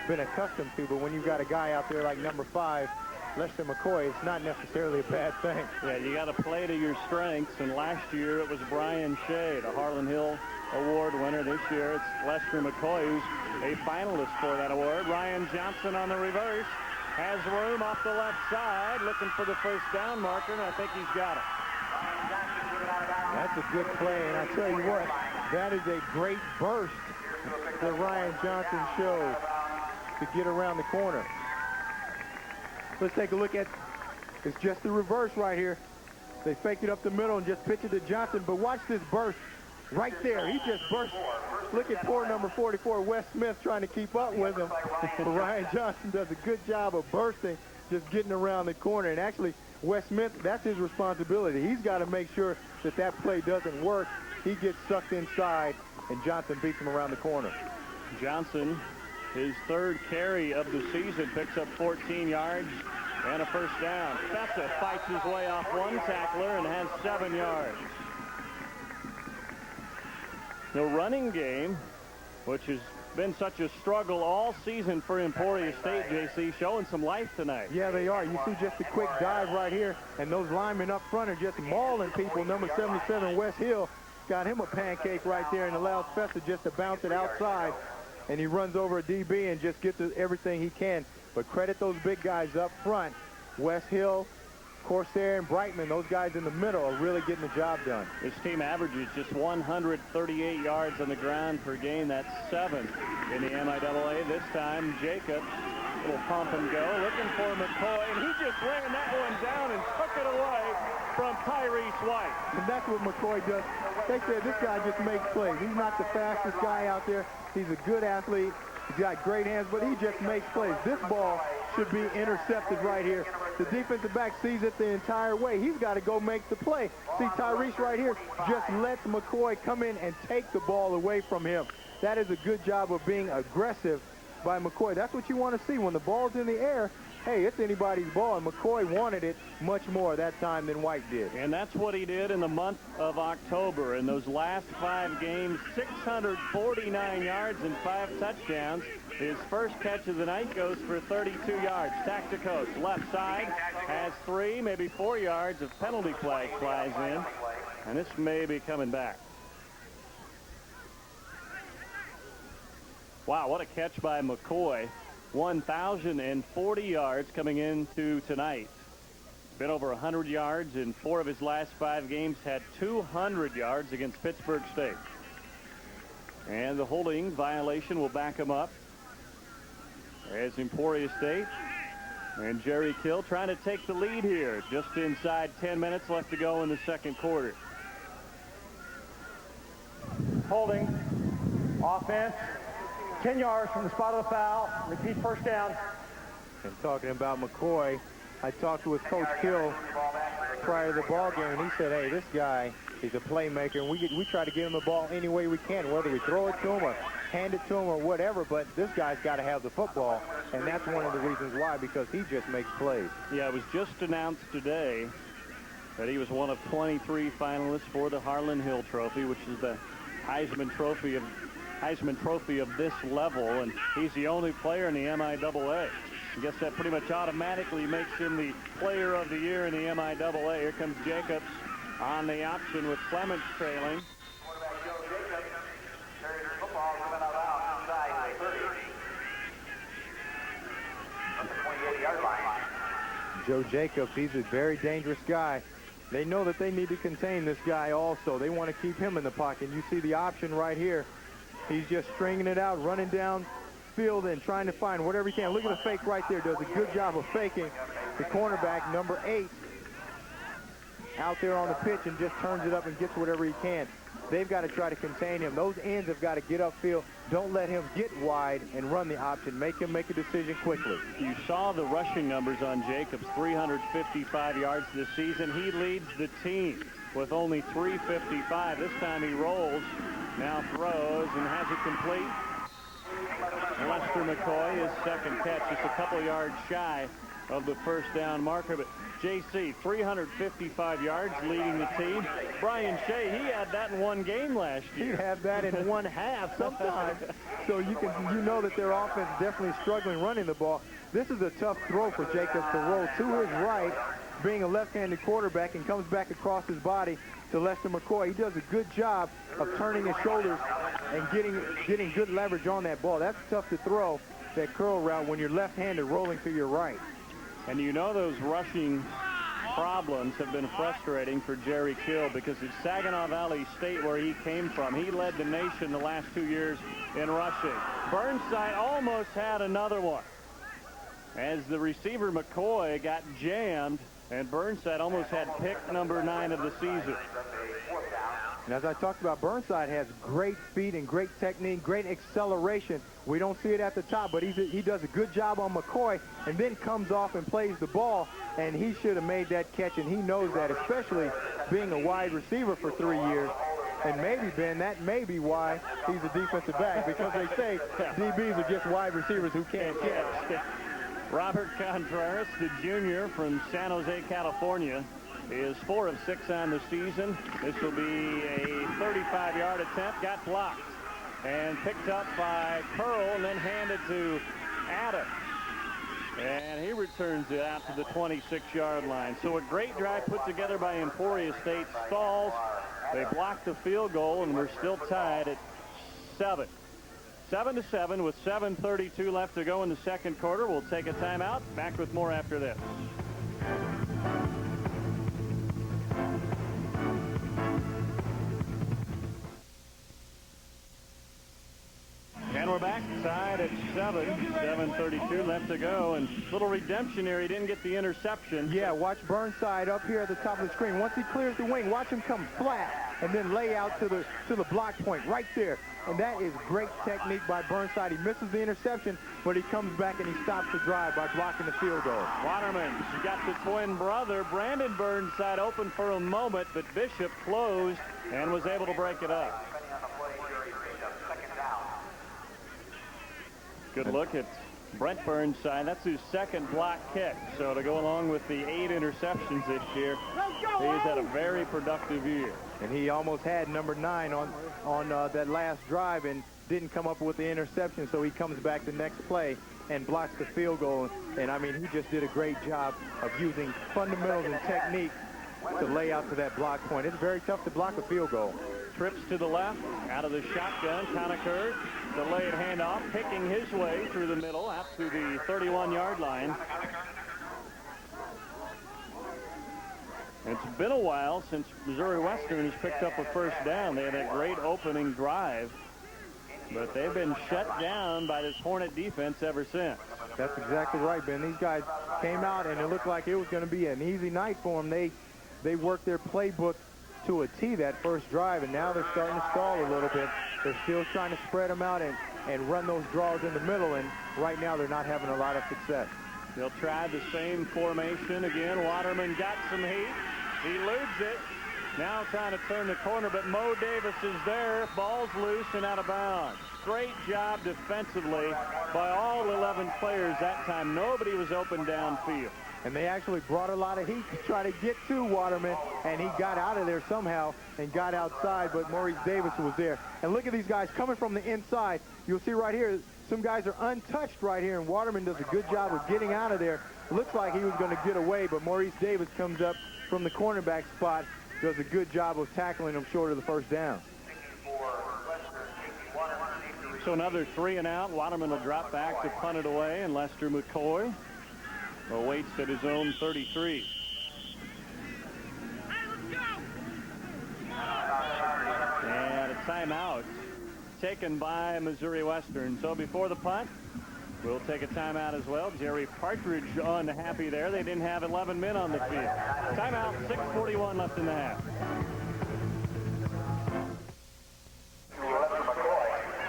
Speaker 3: been accustomed to. But when you've got a guy out there like number 5, Lester McCoy, it's not necessarily a bad thing.
Speaker 1: Yeah, you got to play to your strengths. And last year it was Brian Shea, the Harlan Hill Award winner. This year it's Lester McCoy, who's a finalist for that award. Ryan Johnson on the reverse. Has room off the left side, looking for the first down marker, and I think he's got it.
Speaker 3: That's a good play, and I tell you what, that is a great burst that Ryan Johnson showed to get around the corner. Let's take a look at, it's just the reverse right here. They fake it up the middle and just pitch it to Johnson, but watch this burst right there. He just burst. Look at poor number 44, Wes Smith, trying to keep up with him. Ryan Johnson does a good job of bursting, just getting around the corner. And actually, Wes Smith, that's his responsibility. He's got to make sure that that play doesn't work. He gets sucked inside, and Johnson beats him around the corner.
Speaker 1: Johnson, his 3rd carry of the season, picks up 14 yards and a first down. Fessa fights his way off one tackler and has 7 yards. The running game, which has been such a struggle all season for Emporia State, JC, showing some life tonight.
Speaker 3: Yeah, they are. You see just a quick dive right here, and those linemen up front are just mauling people. Number 77, Wes Hill, got him a pancake right there and allows Fessa just to bounce it outside, and he runs over a DB and just gets everything he can. But credit those big guys up front. Wes Hill, Corsair, and Brightman, those guys in the middle are really getting the job done.
Speaker 1: This team averages just 138 yards on the ground per game. That's 7th in the MIAA. This time, Jacobs, little pump and go, looking for McCoy, and he just ran that one down and took it away from Tyrese White.
Speaker 3: And that's what McCoy does. They said this guy just makes plays. He's not the fastest guy out there. He's a good athlete. He's got great hands, but he just makes plays. This ball should be intercepted right here. The defensive back sees it the entire way. He's got to go make the play. See, Tyrese right here just lets McCoy come in and take the ball away from him. That is a good job of being aggressive by McCoy. That's what you want to see. When the ball's in the air, hey, it's anybody's ball, and McCoy wanted it much more that time than White did.
Speaker 1: And that's what he did in the month of October. In those last 5 games, 649 yards and 5 touchdowns. His first catch of the night goes for 32 yards. Tacticos, left side, has 3, maybe 4 yards of penalty flag flies in. And this may be coming back. Wow, what a catch by McCoy. 1,040 yards coming into tonight. Been over 100 yards in 4 of his last 5 games. Had 200 yards against Pittsburgh State. And the holding violation will back him up as Emporia State and Jerry Kill trying to take the lead here. Just inside 10 minutes left to go in the second quarter.
Speaker 6: Holding. Offense. 10 yards from the spot of the foul. Repeat first down.
Speaker 3: And talking about McCoy, I talked with Coach Kill prior to the ball game, and he said, hey, this guy is a playmaker, and we try to give him the ball any way we can, whether we throw it to him or hand it to him or whatever, but this guy's got to have the football, and that's one of the reasons why, because he just makes plays.
Speaker 1: Yeah, it was just announced today that he was one of 23 finalists for the Harlan Hill Trophy, which is the Heisman Trophy of this level, and he's the only player in the MIAA. I guess that pretty much automatically makes him the player of the year in the MIAA. Here comes Jacobs on the option with Clements trailing.
Speaker 3: Joe Jacobs, he's a very dangerous guy. They know that they need to contain this guy also. They want to keep him in the pocket. You see the option right here. He's just stringing it out, running down field and trying to find whatever he can. Look at the fake right there. Does a good job of faking. The cornerback, number 8, out there on the pitch and just turns it up and gets whatever he can. They've got to try to contain him. Those ends have got to get upfield. Don't let him get wide and run the option. Make him make a decision quickly.
Speaker 1: You saw the rushing numbers on Jacobs, 355 yards this season. He leads the team with only 355. This time he rolls, now throws, and has it complete. Lester McCoy, his second catch, just a couple yards shy of the first down marker. But JC, 355 yards leading the team. Brian Shea, he had that in one game last year.
Speaker 3: He'd have that in one half sometimes. So you know that their offense is definitely struggling running the ball. This is a tough throw for Jacobs to roll to his right, being a left-handed quarterback, and comes back across his body to Lester McCoy. He does a good job of turning his shoulders and getting good leverage on that ball. That's tough to throw, that curl route, when you're left-handed rolling to your right.
Speaker 1: And you know those rushing problems have been frustrating for Jerry Kill, because at Saginaw Valley State, where he came from, he led the nation the last 2 years in rushing. Burnside almost had another one, as the receiver McCoy got jammed, and Burnside almost had pick number 9 of the season.
Speaker 3: And as I talked about, Burnside has great feet and great technique, great acceleration. We don't see it at the top, but he does a good job on McCoy, and then comes off and plays the ball, and he should have made that catch, and he knows that, especially being a wide receiver for 3 years. And maybe, Ben, that may be why he's a defensive back, because they say DBs are just wide receivers who can't catch.
Speaker 1: Robert Contreras, the junior from San Jose, California, is 4 of 6 on the season. This will be a 35-yard attempt. Got blocked and picked up by Pearl, and then handed to Adams. And he returns it out to the 26-yard line. So a great drive put together by Emporia State. Stalls. They blocked the field goal, and we're still tied at 7. 7-7 with 7:32 left to go in the second quarter. We'll take a timeout. Back with more after this. And we're back, tied at 7:32 left to go, and little redemption here. He didn't get the interception.
Speaker 3: Yeah, watch Burnside up here at the top of the screen. Once he clears the wing, watch him come flat and then lay out to the block point right there. And that is great technique by Burnside. He misses the interception, but he comes back and he stops the drive by blocking the field goal.
Speaker 1: Waterman's got the twin brother, Brandon Burnside, open for a moment, but Bishop closed and was able to break it up. Good look at Brent Burnside. That's his second block kick. So to go along with the 8 interceptions this year, he's had a very productive year.
Speaker 3: And he almost had number 9 on that last drive and didn't come up with the interception, so he comes back the next play and blocks the field goal. And, I mean, he just did a great job of using fundamentals and technique to lay out to that block point. It's very tough to block a field goal.
Speaker 1: Trips to the left, out of the shotgun. Conacher, delayed handoff, picking his way through the middle, out to the 31-yard line. It's been a while since Missouri Western has picked up a first down. They had a great opening drive, but they've been shut down by this Hornet defense ever since.
Speaker 3: That's exactly right, Ben. These guys came out, and it looked like it was going to be an easy night for them. They worked their playbook to a T that first drive, and now they're starting to stall a little bit. They're still trying to spread them out and run those draws in the middle, and right now they're not having a lot of success.
Speaker 1: They'll try the same formation again. Waterman got some heat. He eludes it. Now trying to turn the corner, but Mo Davis is there. Ball's loose and out of bounds. Great job defensively by all 11 players that time. Nobody was open downfield.
Speaker 3: And they actually brought a lot of heat to try to get to Waterman, and he got out of there somehow and got outside, but Maurice Davis was there. And look at these guys coming from the inside. You'll see right here, some guys are untouched right here, and Waterman does a good job of getting out of there. Looks like he was going to get away, but Maurice Davis comes up from the cornerback spot, does a good job of tackling him short of the first down.
Speaker 1: So another 3 and out. Waterman will drop back to punt it away, and Lester McCoy awaits at his own 33. And a timeout taken by Missouri Western. So before the punt, we'll take a timeout as well. Jerry Partridge unhappy there. They didn't have 11 men on the field. Timeout, 6:41 left in the half.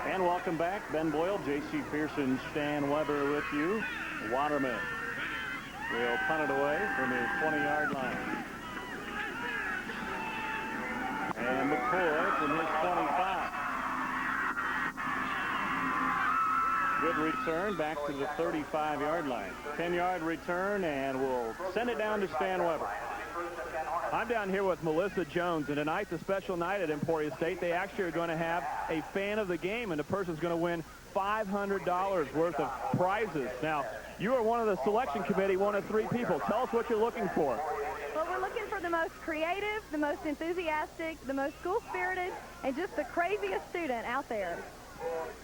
Speaker 1: And welcome back. Ben Boyle, J.C. Pearson, Stan Weber with you. Waterman will punt it away from his 20-yard line. And McCoy from his 25. Good return back to the 35-yard line. 10-yard return, and we'll send it down to Stan Weber.
Speaker 4: I'm down here with Melissa Jones, and tonight's a special night at Emporia State. They actually are going to have a fan of the game, and the person's going to win $500 worth of prizes. Now, you are one of the selection committee, one of 3 people. Tell us what you're looking for.
Speaker 7: Well, we're looking for the most creative, the most enthusiastic, the most school-spirited, and just the craziest student out there.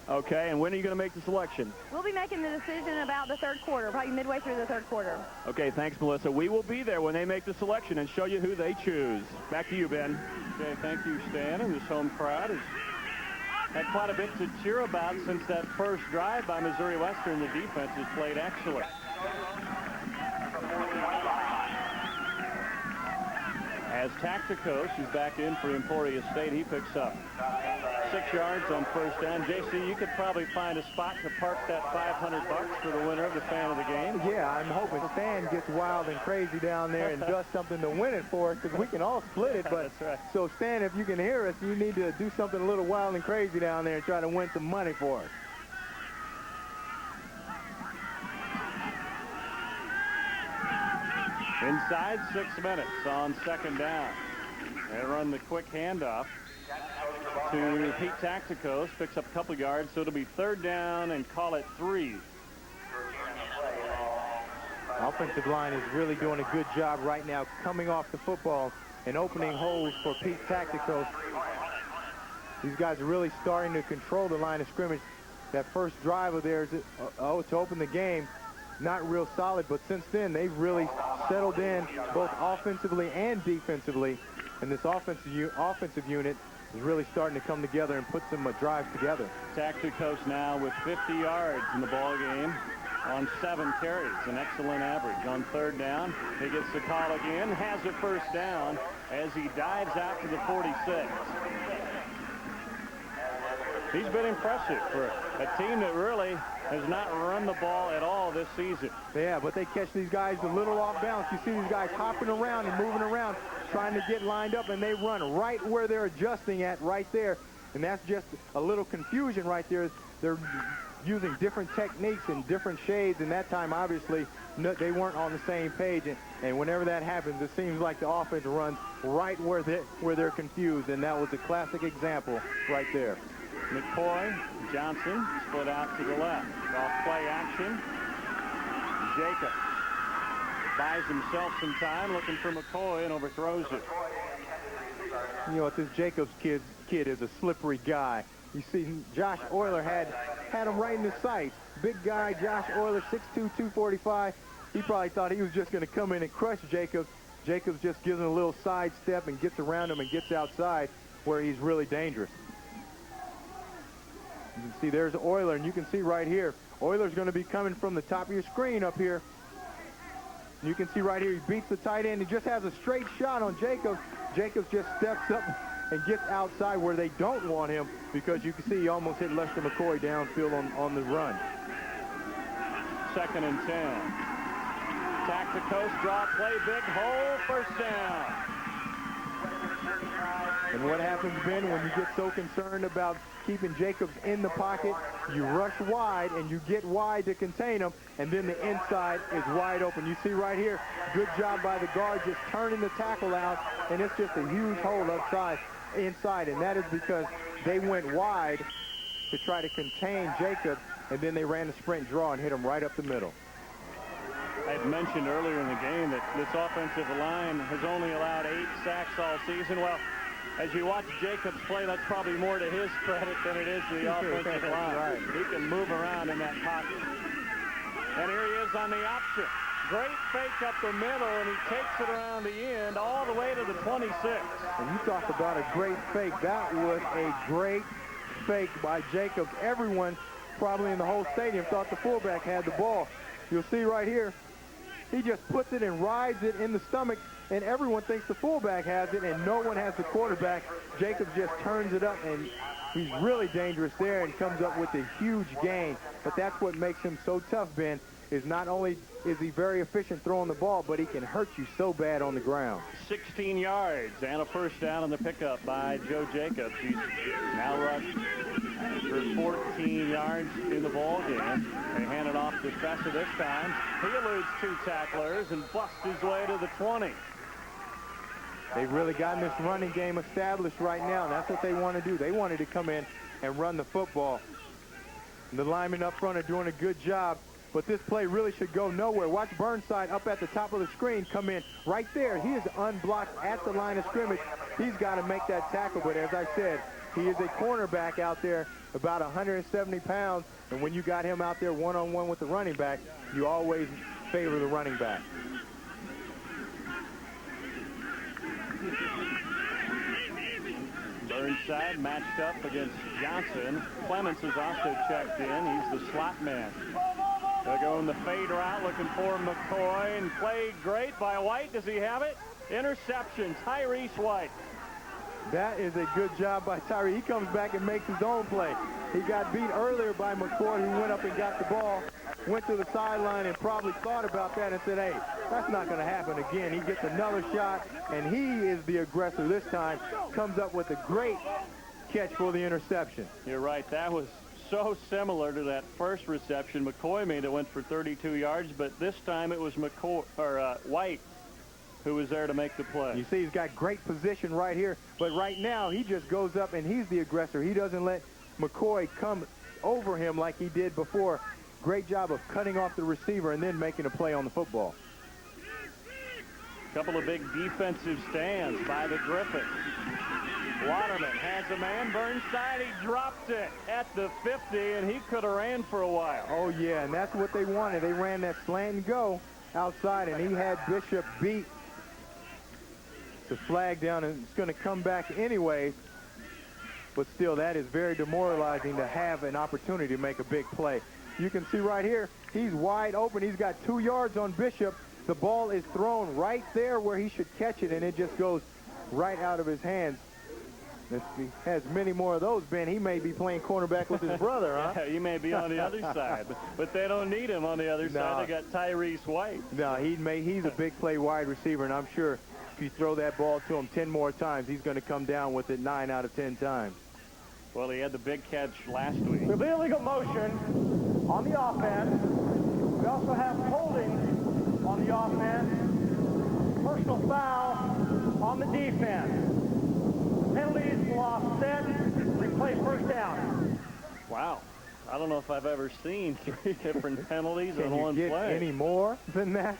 Speaker 4: Okay, and when are you going to make the selection?
Speaker 7: We'll be making the decision about the third quarter, probably midway through the third quarter.
Speaker 4: Okay, thanks, Melissa. We will be there when they make the selection and show you who they choose. Back to you, Ben.
Speaker 1: Okay, thank you, Stan. And this home crowd has had quite a bit to cheer about since that first drive by Missouri Western. The defense has played excellent. As Tacticos, who's back in for Emporia State, he picks up 6 yards on first down. JC, you could probably find a spot to park that $500 for the winner of the fan of the game.
Speaker 3: Yeah, I'm hoping Stan gets wild and crazy down there and does something to win it for us, because we can all split it. But
Speaker 1: That's right.
Speaker 3: So, Stan, if you can hear us, you need to do something a little wild and crazy down there and try to win some money for us.
Speaker 1: Inside 6 minutes on second down. They run the quick handoff to Pete Tacticos. Picks up a couple yards, so it'll be third down and call it 3.
Speaker 3: Offensive line is really doing a good job right now coming off the football and opening holes for Pete Tacticos. These guys are really starting to control the line of scrimmage. That first drive of theirs to open the game, not real solid, but since then they've really settled in both offensively and defensively, and this offensive unit is really starting to come together and put some drives together.
Speaker 1: Tacticos now with 50 yards in the ball game on 7 carries, an excellent average. On third down, he gets the call again, has a first down as he dives out to the 46. He's been impressive for a team that really has not run the ball at all this season.
Speaker 3: Yeah, but they catch these guys a little off balance. You see these guys hopping around and moving around, trying to get lined up, and they run right where they're adjusting at right there. And that's just a little confusion right there. They're using different techniques and different shades, and that time, obviously, they weren't on the same page. And whenever that happens, it seems like the offense runs right where they're confused, and that was a classic example right there.
Speaker 1: McCoy, Johnson split out to the left. Off play action. Jacob buys himself some time looking for McCoy and overthrows it.
Speaker 3: You know what, this Jacobs kid is a slippery guy. You see, Josh Euler had him right in the sights. Big guy, Josh Euler, 6'2", 245. He probably thought he was just going to come in and crush Jacobs. Jacobs just gives him a little side step and gets around him and gets outside where he's really dangerous. You can see there's Euler, and you can see right here, Oilers going to be coming from the top of your screen up here. You can see right here, he beats the tight end. He just has a straight shot on Jacobs. Jacobs just steps up and gets outside where they don't want him, because you can see he almost hit Lester McCoy downfield on the run.
Speaker 1: 2nd and 10. Attack the coast, draw play, big hole, first down.
Speaker 3: And what happens, Ben, when you get so concerned about keeping Jacobs in the pocket, you rush wide and you get wide to contain him, and then the inside is wide open. You see right here, good job by the guard just turning the tackle out, and it's just a huge hole inside, and that is because they went wide to try to contain Jacobs, and then they ran the sprint draw and hit him right up the middle.
Speaker 1: I had mentioned earlier in the game that this offensive line has only allowed 8 sacks all season. Well, as you watch Jacobs play, that's probably more to his credit than it is to the offensive line.
Speaker 3: Right.
Speaker 1: He can move around in that pocket. And here he is on the option. Great fake up the middle, and he takes it around the end all the way to the 26.
Speaker 3: And you talk about a great fake. That was a great fake by Jacobs. Everyone probably in the whole stadium thought the fullback had the ball. You'll see right here, he just puts it and rides it in the stomach, and everyone thinks the fullback has it, and no one has the quarterback. Jacobs just turns it up, and he's really dangerous there and comes up with a huge gain. But that's what makes him so tough, Ben, is not only is he very efficient throwing the ball, but he can hurt you so bad on the ground.
Speaker 1: 16 yards and a first down on the pickup by Joe Jacobs. He's now rushed for 14 yards in the ball game. They hand it off to Fessa this time. He eludes 2 tacklers and busts his way to the 20.
Speaker 3: They've really gotten this running game established right now. That's what they want to do. They wanted to come in and run the football. And the linemen up front are doing a good job, but this play really should go nowhere. Watch Burnside up at the top of the screen come in right there. He is unblocked at the line of scrimmage. He's got to make that tackle, but as I said, he is a cornerback out there, about 170 pounds, and when you got him out there one-on-one with the running back, you always favor the running back.
Speaker 1: Burnside matched up against Johnson. Clements is also checked in. He's the slot man. They're going the fade route, looking for McCoy, and played great by White. Does he have it? Interception, Tyrese White.
Speaker 3: That is a good job by Tyree. He comes back and makes his own play. He got beat earlier by McCoy, who went up and got the ball, went to the sideline and probably thought about that and said, hey, that's not going to happen again. He gets another shot, and he is the aggressor this time. Comes up with a great catch for the interception.
Speaker 1: You're right. That was so similar to that first reception McCoy made. It went for 32 yards, but this time it was White who was there to make the play.
Speaker 3: You see he's got great position right here, but right now he just goes up and he's the aggressor. He doesn't let McCoy come over him like he did before. Great job of cutting off the receiver and then making a play on the football.
Speaker 1: Couple of big defensive stands by the Griffins. Waterman has a man. Burnside, he dropped it at the 50, and he could have ran for a while.
Speaker 3: Oh, yeah, and that's what they wanted. They ran that slant and go outside, and he had Bishop beat. The flag down, and it's going to come back anyway. But still, that is very demoralizing to have an opportunity to make a big play. You can see right here, he's wide open. He's got 2 yards on Bishop. The ball is thrown right there where he should catch it, and it just goes right out of his hands. If he has many more of those, Ben, he may be playing cornerback with his brother, huh?
Speaker 1: Yeah, he may be on the other side, but they don't need him on the other side. They got Tyrese White.
Speaker 3: No, he's a big play wide receiver, and I'm sure if you throw that ball to him 10 more times, he's going to come down with it 9 out of 10 times.
Speaker 1: Well, he had the big catch last week.
Speaker 6: There'll be illegal motion on the offense. We also have holding on the offense. Personal foul on the defense. Penalties will offset. Replay first down.
Speaker 1: Wow. I don't know if I've ever seen 3 different penalties in one
Speaker 3: Can you get
Speaker 1: play.
Speaker 3: any more than that?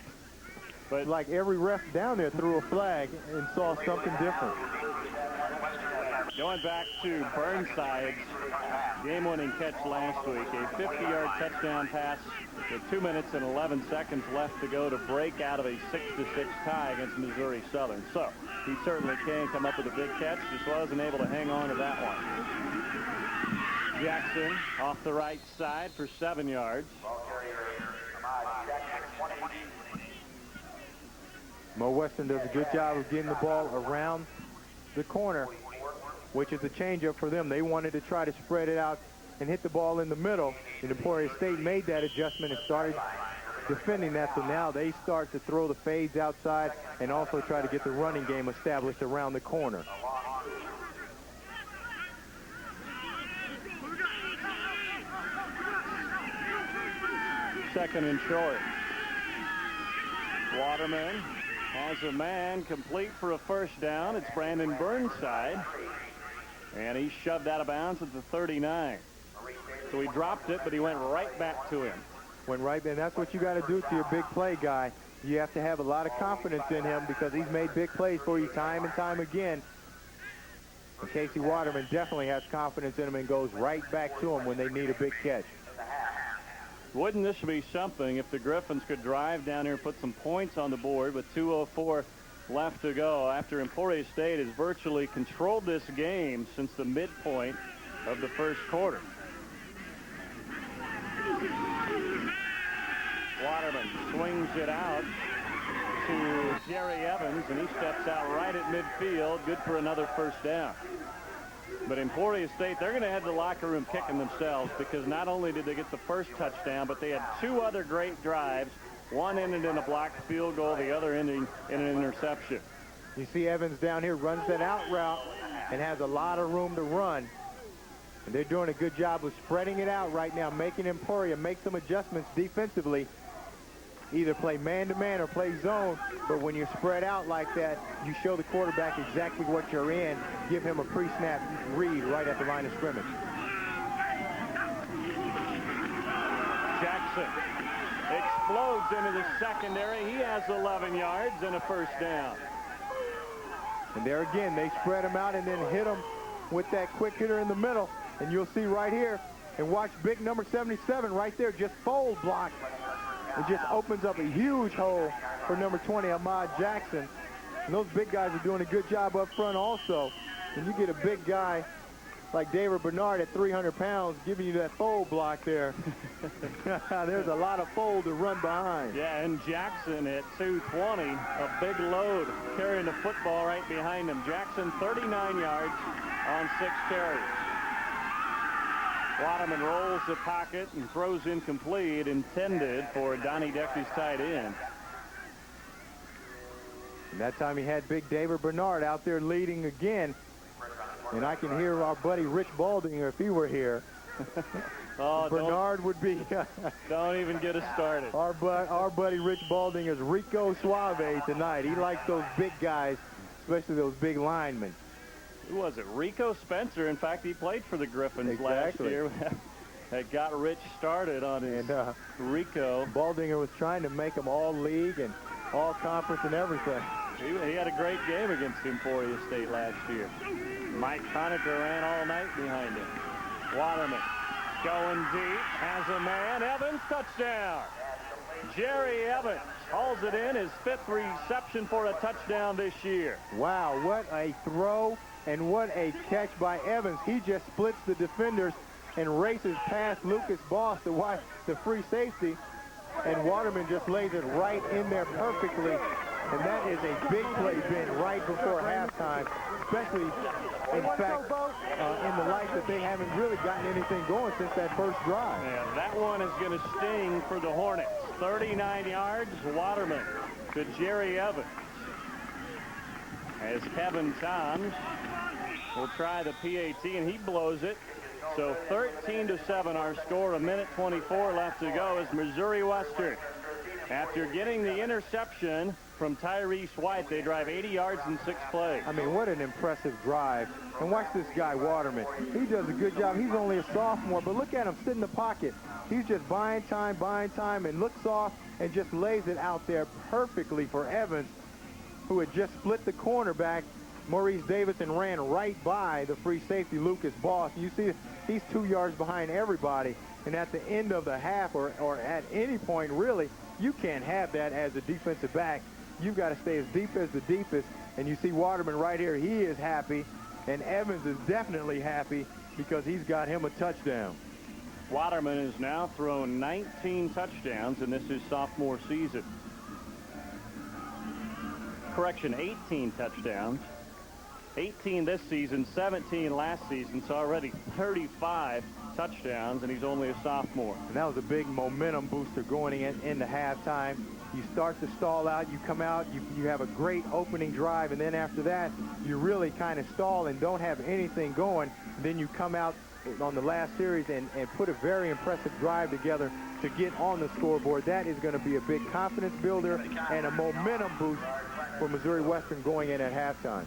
Speaker 1: But
Speaker 3: like every ref down there threw a flag and saw something different.
Speaker 1: Going back to Burnside's game-winning catch last week, a 50-yard touchdown pass with 2 minutes and 11 seconds left to go to break out of a 6-6 tie against Missouri Southern. So he certainly can come up with a big catch, just wasn't able to hang on to that one. Jackson off the right side for 7 yards.
Speaker 3: Mo Western does a good job of getting the ball around the corner, which is a changeup for them. They wanted to try to spread it out and hit the ball in the middle, and Emporia State made that adjustment and started defending that. So now they start to throw the fades outside and also try to get the running game established around the corner.
Speaker 1: Second and short. Waterman has a man complete for a first down. It's Brandon Burnside. And he shoved out of bounds at the 39. So he dropped it, but he went right back to him.
Speaker 3: Went right there. That's what you got to do to your big play guy. You have to have a lot of confidence in him because he's made big plays for you time and time again. And Casey Waterman definitely has confidence in him and goes right back to him when they need a big catch.
Speaker 1: Wouldn't this be something if the Griffins could drive down here and put some points on the board with 2:04 left to go after Emporia State has virtually controlled this game since the midpoint of the first quarter. Waterman swings it out to Jerry Evans, and he steps out right at midfield. Good for another first down. But Emporia State, they're going to head to the locker room kicking themselves because not only did they get the first touchdown, but they had 2 other great drives. One ended in a blocked field goal, the other ending in an interception.
Speaker 3: You see Evans down here runs that out route and has a lot of room to run. And they're doing a good job of spreading it out right now, making Emporia make some adjustments defensively. Either play man-to-man or play zone, but when you're spread out like that, you show the quarterback exactly what you're in, give him a pre-snap read right at the line of scrimmage.
Speaker 1: Jackson explodes into the secondary. He has 11 yards and a first down.
Speaker 3: And there again, they spread him out and then hit him with that quick hitter in the middle. And you'll see right here, and watch big number 77 right there, just fold block. It just opens up a huge hole for number 20, Ahmad Jackson. And those big guys are doing a good job up front also. When you get a big guy like David Bernard at 300 pounds giving you that fold block there, there's a lot of fold to run behind.
Speaker 1: Yeah, and Jackson at 220, a big load carrying the football right behind him. Jackson 39 yards on 6 carries. Waterman rolls the pocket and throws incomplete, intended for Donnie Decky's tight end.
Speaker 3: And that time he had big David Bernard out there leading again. And I can hear our buddy Rich Baldinger if he were here.
Speaker 1: Oh,
Speaker 3: Bernard would be.
Speaker 1: Don't even get us started.
Speaker 3: Our buddy Rich Baldinger is Rico Suave tonight. He likes those big guys, especially those big linemen.
Speaker 1: Who was it? Rico Spencer. In fact, he played for the Griffins last year. That got Rich started on his Rico.
Speaker 3: Baldinger was trying to make them all league and all conference and everything.
Speaker 1: He had a great game against Emporia State last year. Mike Conacher ran all night behind him. Waterman going deep, has a man. Evans, touchdown. Jerry Evans hauls it in, his 5th reception for a touchdown this year.
Speaker 3: Wow, what a throw and what a catch by Evans. He just splits the defenders and races past Lucas Boss, the free safety, and Waterman just lays it right in there perfectly. And that is a big play, Ben, right before halftime, especially, in fact, in the light that they haven't really gotten anything going since that first drive.
Speaker 1: Yeah, that one is going to sting for the Hornets. 39 yards, Waterman to Jerry Evans. As Kevin Toms will try the PAT, and he blows it. So 13-7 our score, 1:24 left to go as Missouri Western. After getting the interception from Tyrese White, they drive 80 yards in 6 plays.
Speaker 3: I mean, what an impressive drive. And watch this guy, Waterman. He does a good job. He's only a sophomore, but look at him sit in the pocket. He's just buying time, and looks off and just lays it out there perfectly for Evans, who had just split the cornerback. Maurice Davidson ran right by the free safety, Lucas Boss. You see, he's 2 yards behind everybody. And at the end of the half, or at any point, really, you can't have that as a defensive back. You've got to stay as deep as the deepest. And you see Waterman right here. He is happy. and Evans is definitely happy because he's got him a touchdown.
Speaker 1: Waterman has now thrown 19 touchdowns in this his sophomore season. Correction, 18 touchdowns. 18 this season, 17 last season, so already 35 touchdowns, and he's only a sophomore.
Speaker 3: And that was a big momentum booster going into halftime. You start to stall out, you come out, you have a great opening drive, and then after that, you really kind of stall and don't have anything going. Then you come out on the last series and put a very impressive drive together to get on the scoreboard. That is going to be a big confidence builder and a momentum boost for Missouri Western going in at halftime.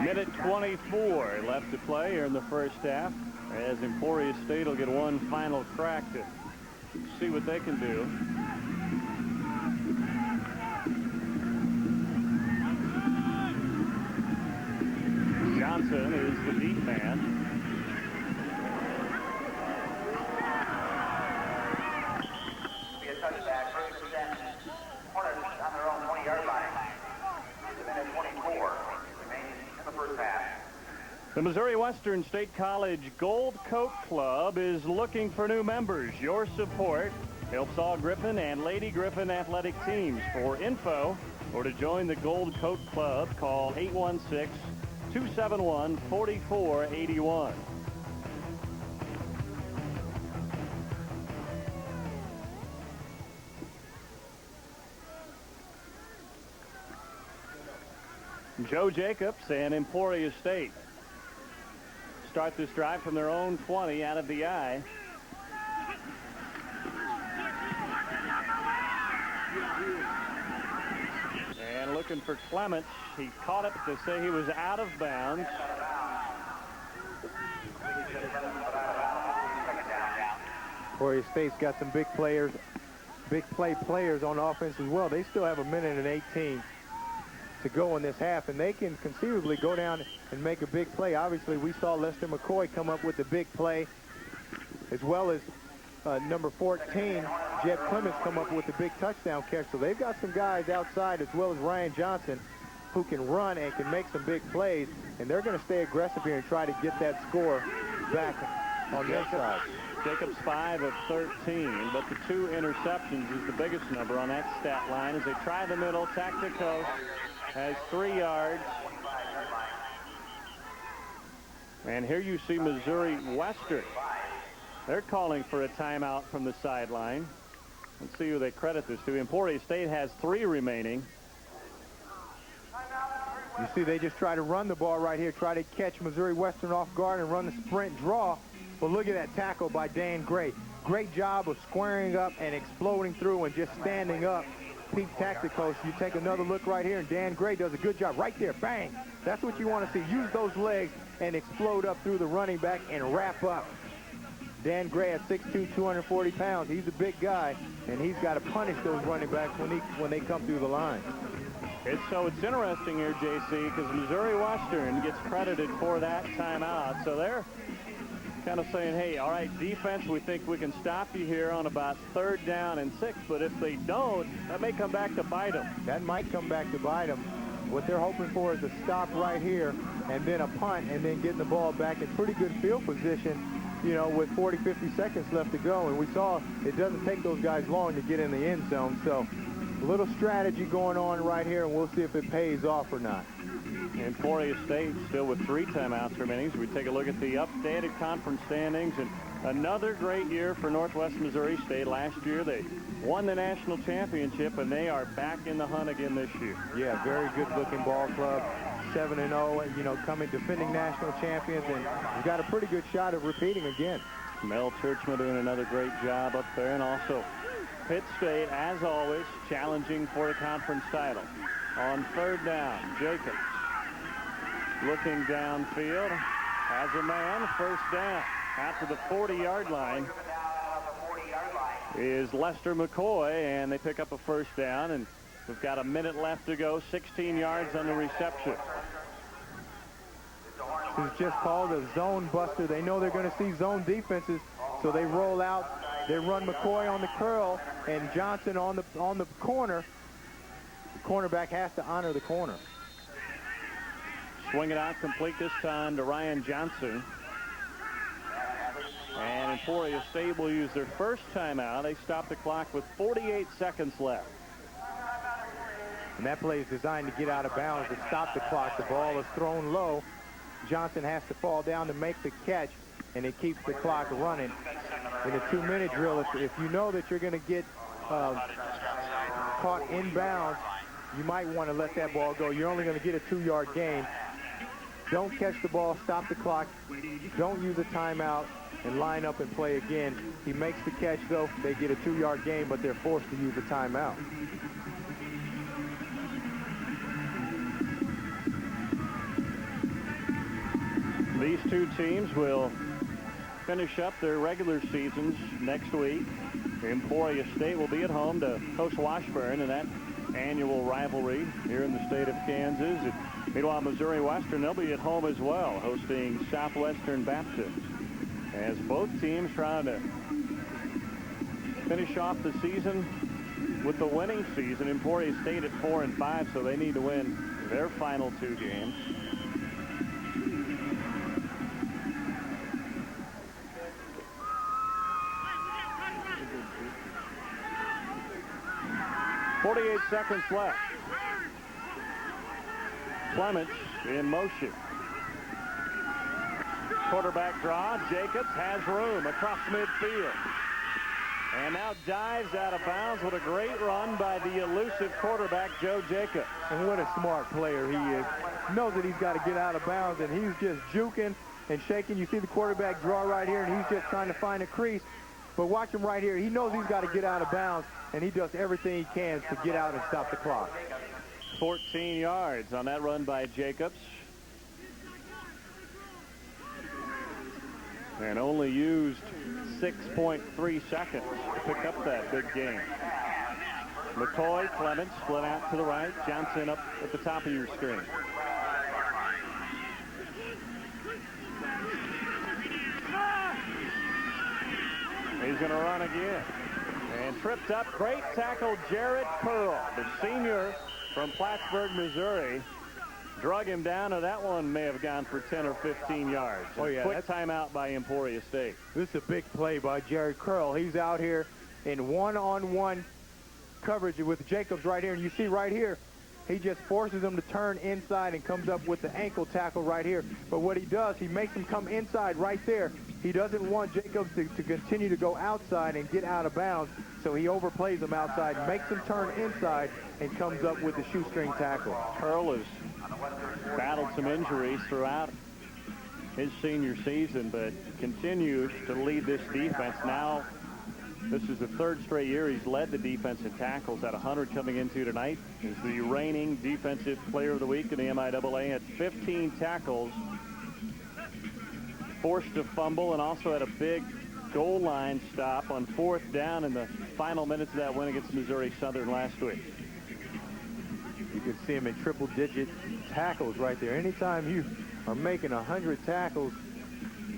Speaker 1: Minute 24 left to play here in the first half, as Emporia State will get one final crack to see what they can do. Johnson is the deep man. The Missouri Western State College Gold Coat Club is looking for new members. Your support helps all Griffin and Lady Griffin athletic teams. For info or to join the Gold Coat Club, call 816-271-4481. Joe Jacobs and Emporia State start this drive from their own 20 out of the I. And looking for Clements. He caught it to say he was out of bounds.
Speaker 3: Emporia State's got some big players, big play players on offense as well. They still have a minute and 18 to go in this half, and they can conceivably go down and make a big play. Obviously, we saw Lester McCoy come up with the big play, as well as number 14, Jed Clements, come up with the big touchdown catch. So they've got some guys outside, as well as Ryan Johnson, who can run and can make some big plays, and they're going to stay aggressive here and try to get that score back on their side.
Speaker 1: Jacobs 5 of 13, but the 2 interceptions is the biggest number on that stat line as they try the middle. Tactico has 3 yards. And here you see Missouri Western. They're calling for a timeout from the sideline. Let's see who they credit this to. Emporia State has 3 remaining.
Speaker 3: You see, they just try to run the ball right here, try to catch Missouri Western off guard and run the sprint draw. But look at that tackle by Dan Gray. Great job of squaring up and exploding through and just standing up. Pete Tacticos, you take another look right here, and Dan Gray does a good job right there. Bang! That's what you want to see. Use those legs and explode up through the running back and wrap up. Dan Gray at 6'2", 240 pounds. He's a big guy, and he's got to punish those running backs when they come through the line.
Speaker 1: So it's interesting here, JC, because Missouri Western gets credited for that timeout. So they're kind of saying, hey, all right, defense, we think we can stop you here on about 3rd down and 6, but if they don't, that may come back to bite them.
Speaker 3: That might come back to bite them. What they're hoping for is a stop right here and then a punt and then getting the ball back in pretty good field position, you know, with 40, 50 seconds left to go. And we saw it doesn't take those guys long to get in the end zone. So a little strategy going on right here, and we'll see if it pays off or not.
Speaker 1: Emporia State still with 3 timeouts remaining. So we take a look at the updated conference standings, and another great year for Northwest Missouri State. Last year they won the national championship, and they are back in the hunt again this year.
Speaker 3: Yeah, very good looking ball club. 7-0, you know, coming defending national champions, and we've got a pretty good shot of repeating again.
Speaker 1: Mel Churchman doing another great job up there, and also Pitt State, as always, challenging for the conference title. On 3rd down, Jacobs looking downfield, has a man, 1st down. Out to the 40-yard line is Lester McCoy, and they pick up a 1st down, and we've got a minute left to go, 16 yards on the reception.
Speaker 3: This is just called a zone buster. They know they're going to see zone defenses, so they roll out They run McCoy on the curl and Johnson on the corner. The cornerback has to honor the corner.
Speaker 1: Swing it out complete this time to Ryan Johnson. And Emporia State will use their first timeout. They stop the clock with 48 seconds left.
Speaker 3: And that play is designed to get out of bounds to stop the clock. The ball is thrown low. Johnson has to fall down to make the catch, and it keeps the clock running. In a 2-minute drill, if you know that you're going to get caught inbounds, you might want to let that ball go. You're only going to get a 2-yard gain. Don't catch the ball, stop the clock. Don't use a timeout and line up and play again. He makes the catch, though. They get a 2-yard gain, but they're forced to use a timeout.
Speaker 1: These two teams will finish up their regular seasons next week. Emporia State will be at home to host Washburn in that annual rivalry here in the state of Kansas. And meanwhile, Missouri Western, they'll be at home as well, hosting Southwestern Baptist. As both teams trying to finish off the season with the winning season. Emporia State at 4-5, so they need to win their final 2 games. .48 seconds left. Clements in motion. Quarterback draw. Jacobs has room across midfield. And now dives out of bounds with a great run by the elusive quarterback, Joe Jacobs.
Speaker 3: And what a smart player he is. Knows that he's got to get out of bounds, and he's just juking and shaking. You see the quarterback draw right here, and he's just trying to find a crease. But watch him right here. He knows he's got to get out of bounds, and he does everything he can to get out and stop the clock.
Speaker 1: 14 yards on that run by Jacobs. And only used 6.3 seconds to pick up that big gain. McCoy, Clements split out to the right. Johnson up at the top of your screen. He's going to run again. And tripped up. Great tackle, Jared Pearl, the senior from Plattsburgh, Missouri. Drug him down, and that one may have gone for 10 or 15 yards.
Speaker 3: Oh, yeah.
Speaker 1: Quick timeout by Emporia State.
Speaker 3: This is a big play by Jared Curl. He's out here in one-on-one coverage with Jacobs right here. And you see right here, he just forces him to turn inside and comes up with the ankle tackle right here. But what he does, he makes him come inside right there. He doesn't want Jacobs to continue to go outside and get out of bounds, so he overplays him outside, makes him turn inside, and comes up with the shoestring tackle.
Speaker 1: Pearl has battled some injuries throughout his senior season, but continues to lead this defense. Now, this is the 3rd straight year he's led the defense in tackles at 100 coming into tonight. He's the reigning defensive player of the week in the MIAA at 15 tackles. Forced a fumble and also had a big goal line stop on 4th down in the final minutes of that win against Missouri Southern last week.
Speaker 3: You can see him in triple-digit tackles right there. Anytime you are making 100 tackles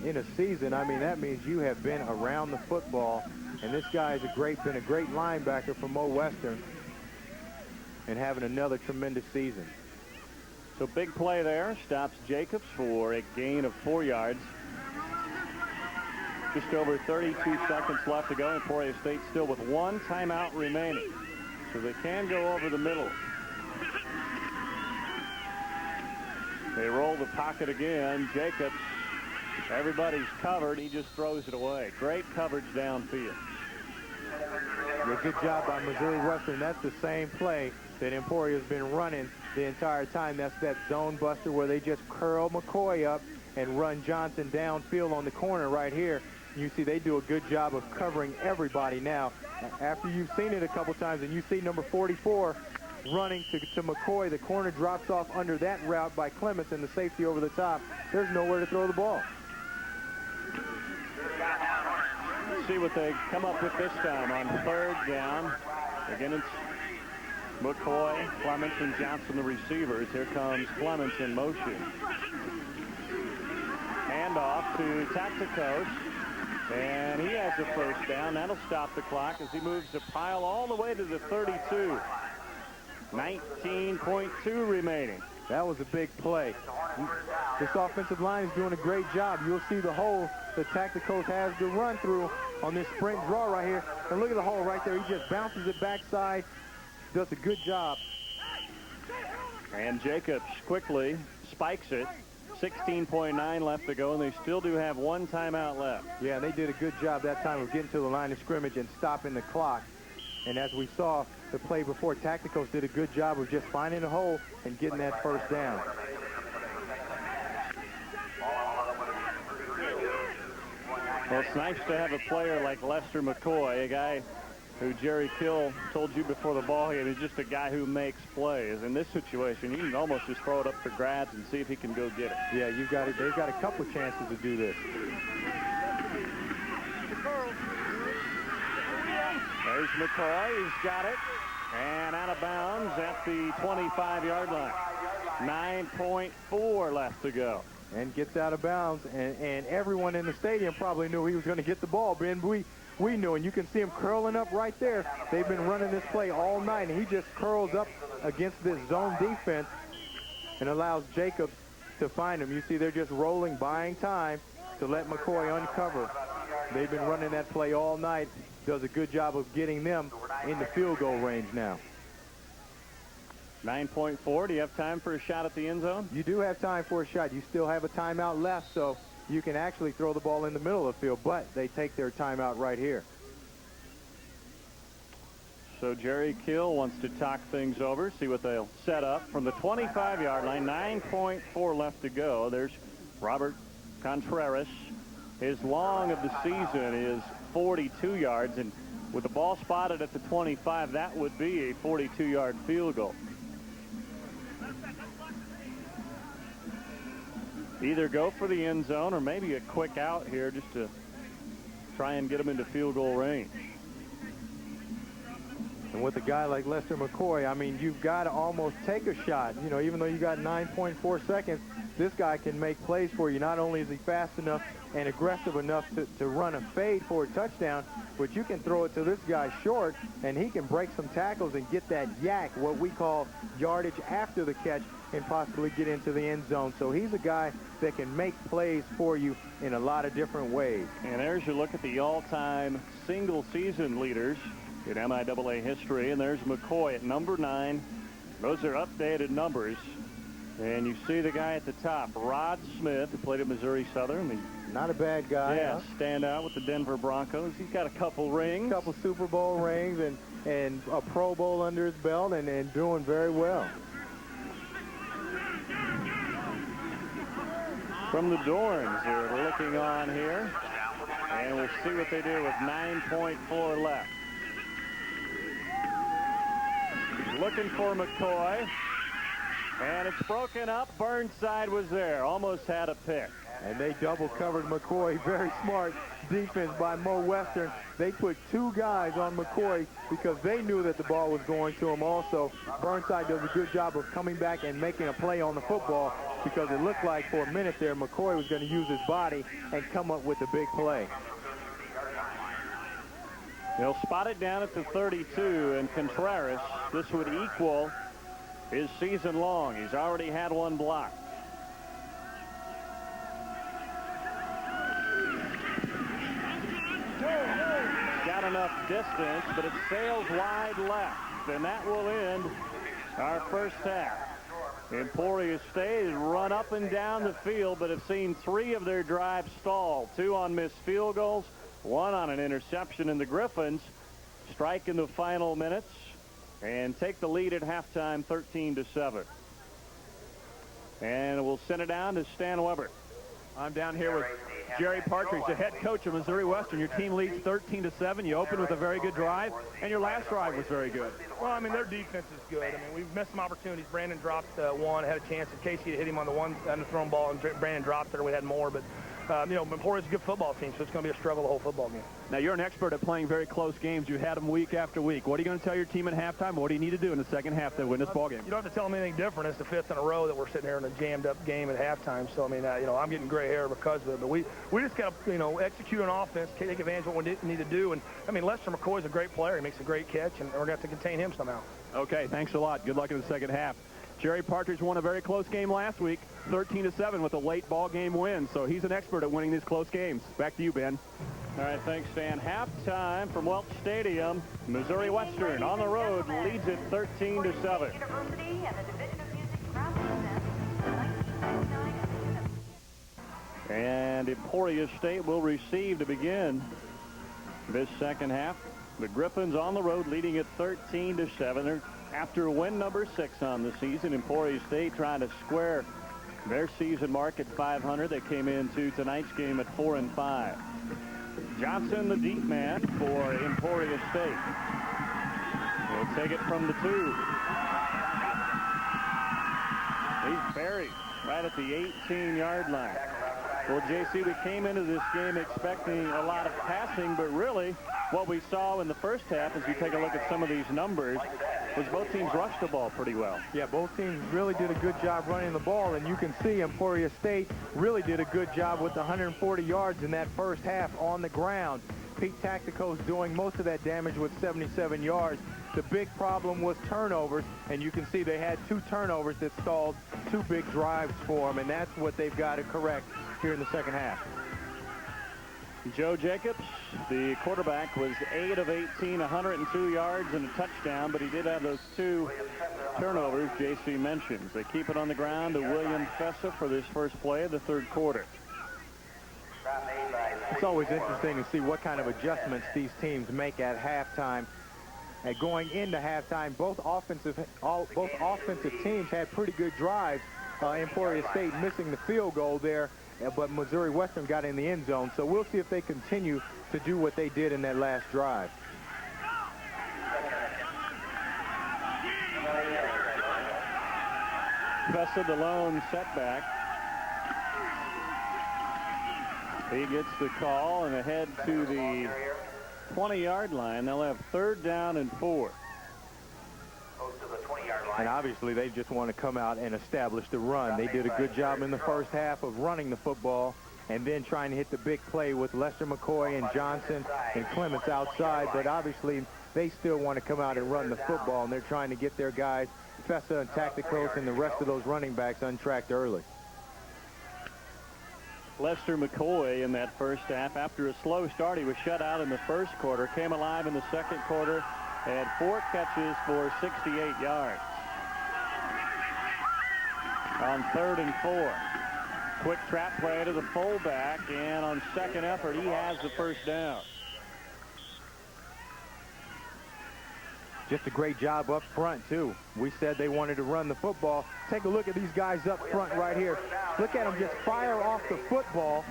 Speaker 3: in a season, I mean, that means you have been around the football. And this guy has been a great linebacker for Mo Western and having another tremendous season.
Speaker 1: So big play there. Stops Jacobs for a gain of 4 yards. Just over 32 seconds left to go. Emporia State still with 1 timeout remaining. So they can go over the middle. They roll the pocket again. Jacobs, everybody's covered. He just throws it away. Great coverage downfield.
Speaker 3: A good job by Missouri Western. That's the same play that Emporia's been running the entire time. That's that zone buster where they just curl McCoy up and run Johnson downfield on the corner right here. You see they do a good job of covering everybody now. After you've seen it a couple times and you see number 44 running to McCoy, the corner drops off under that route by Clements and the safety over the top. There's nowhere to throw the ball.
Speaker 1: See what they come up with this time on 3rd down. Again, it's McCoy, Clements, and Johnson, the receivers. Here comes Clements in motion. Handoff to Taxicos. And he has a first down. That'll stop the clock as he moves the pile all the way to the 32. 19.2 remaining.
Speaker 3: That was a big play. This offensive line is doing a great job. You'll see the hole the Tacticos has to run through on this sprint draw right here. And look at the hole right there. He just bounces it backside. Does a good job.
Speaker 1: And Jacobs quickly spikes it. 16.9 left to go, and they still do have one timeout left.
Speaker 3: Yeah, they did a good job that time of getting to the line of scrimmage and stopping the clock. And as we saw the play before, Tacticos did a good job of just finding a hole and getting that first down.
Speaker 1: Well, it's nice to have a player like Lester McCoy, a guy who Jerry Kill told you before the ball game is just a guy who makes plays. In this situation, you can almost just throw it up for grabs and see if he can go get it.
Speaker 3: Yeah, you've got it. They've got a couple chances to do this.
Speaker 1: There's McCoy. He's got it. And out of bounds at the 25-yard line. 9.4 left to go.
Speaker 3: And gets out of bounds. And everyone in the stadium probably knew he was going to get the ball, Ben. We knew, and you can see him curling up right there. They've been running this play all night, and he just curls up against this zone defense and allows Jacobs to find him. You see they're just rolling, buying time to let McCoy uncover. They've been running that play all night. Does a good job of getting them into field goal range now.
Speaker 1: 9.4. Do you have time for a shot at the end zone?
Speaker 3: You do have time for a shot. You still have a timeout left, so you can actually throw the ball in the middle of the field, but they take their timeout right here.
Speaker 1: So Jerry Kill wants to talk things over, see what they'll set up from the 25-yard line. 9.4 left to go. There's Robert Contreras. His long of the season is 42 yards, and with the ball spotted at the 25, that would be a 42-yard field goal. Either go for the end zone or maybe a quick out here just to try and get them into field goal range.
Speaker 3: And with a guy like Lester McCoy, I mean, you've got to almost take a shot. You know, even though you got 9.4 seconds, this guy can make plays for you. Not only is he fast enough and aggressive enough to run a fade for a touchdown, but you can throw it to this guy short, and he can break some tackles and get that yak, what we call yardage after the catch, and possibly get into the end zone. So he's a guy that can make plays for you in a lot of different ways.
Speaker 1: And there's your look at the all-time single-season leaders in MIAA history, and there's McCoy at number 9. Those are updated numbers. And you see the guy at the top, Rod Smith, who played at Missouri Southern.
Speaker 3: Not a bad guy.
Speaker 1: Yeah, stand out with the Denver Broncos. He's got a couple rings.
Speaker 3: A couple Super Bowl rings and a Pro Bowl under his belt and doing very well.
Speaker 1: From the Dorns, they're looking on here. And we'll see what they do with 9.4 left. Looking for McCoy. And it's broken up. Burnside was there. Almost had a pick.
Speaker 3: And they double covered McCoy. Very smart defense by Mo Western. They put 2 guys on McCoy because they knew that the ball was going to him also. Burnside does a good job of coming back and making a play on the football because it looked like for a minute there McCoy was going to use his body and come up with a big play.
Speaker 1: They'll spot it down at the 32, and Contreras, this would equal his season long. He's already had one block. Got enough distance, but it sails wide left, and that will end our first half. Emporia State has run up and down the field, but have seen 3 of their drives stall. 2 on missed field goals, 1 on an interception, and the Griffins strike in the final minutes and take the lead at halftime, 13-7. And we'll send it down to Stan Weber.
Speaker 4: I'm down here with Jerry Partridge, the head coach of Missouri Western. Your team leads 13-7. You opened with a very good drive, and your last drive was very good.
Speaker 6: Well, I mean, their defense is good. I mean, we've missed some opportunities. Brandon dropped one, had a chance. Casey had hit him on the one underthrown ball, and Brandon dropped it, or we had more. But
Speaker 2: Emporia's a good football team, so it's going to be a struggle the whole football game.
Speaker 4: Now, you're an expert at playing very close games. You had them week after week. What are you going to tell your team at halftime? What do you need to do in the second half to win this ball game?
Speaker 2: You don't have to tell them anything different. It's the 5th in a row that we're sitting here in a jammed-up game at halftime. So, I'm getting gray hair because of it. But we just got to, execute on offense, take advantage of what we need to do. And, Lester McCoy's a great player. He makes a great catch, and we're going to have to contain him somehow.
Speaker 4: Okay, thanks a lot. Good luck in the second half. Jerry Partridge won a very close game last week, 13-7 with a late ball game win. So he's an expert at winning these close games. Back to you, Ben.
Speaker 1: All right, thanks, Stan. Halftime from Welch Stadium. Missouri Western on the road leads it 13-7. And Emporia State will receive to begin this second half. The Griffins on the road leading it 13-7. After win number 6 on the season, Emporia State trying to square their season mark at 500. They came into tonight's game at 4-5. Johnson, the deep man for Emporia State. He'll take it from the 2. He's buried right at the 18-yard line. Well, JC, we came into this game expecting a lot of passing, but really what we saw in the first half, as you take a look at some of these numbers, was both teams rushed the ball pretty well.
Speaker 3: Yeah, both teams really did a good job running the ball, and you can see Emporia State really did a good job with 140 yards in that first half on the ground. Pete Tactico's doing most of that damage with 77 yards. The big problem was turnovers, and you can see they had 2 turnovers that stalled 2 big drives for them, and that's what they've got to correct here in the second half.
Speaker 1: Joe Jacobs, the quarterback, was 8 of 18, 102 yards and a touchdown, but he did have those 2 turnovers JC mentions. They keep it on the ground to William Fessa for this first play of the third quarter.
Speaker 3: It's always interesting to see what kind of adjustments these teams make at halftime. And going into halftime, both offensive teams had pretty good drives. Emporia State missing the field goal there, but Missouri Western got in the end zone. So we'll see if they continue to do what they did in that last drive.
Speaker 1: Fessa, the lone setback. He gets the call and ahead to the 20-yard line. They'll have 3rd down and 4.
Speaker 3: And obviously they just want to come out and establish the run. They did a good job in the first half of running the football and then trying to hit the big play with Lester McCoy and Johnson and Clements outside. But obviously they still want to come out and run the football, and they're trying to get their guys, Fessa and Tacticos and the rest of those running backs, untracked early.
Speaker 1: Lester McCoy in that first half, after a slow start, he was shut out in the first quarter, came alive in the second quarter, had 4 catches for 68 yards. On 3rd and 4. Quick trap play to the fullback, and on second effort, he has the first down.
Speaker 3: Just a great job up front, too. We said they wanted to run the football. Take a look at these guys up front right here. Look at them just fire off the football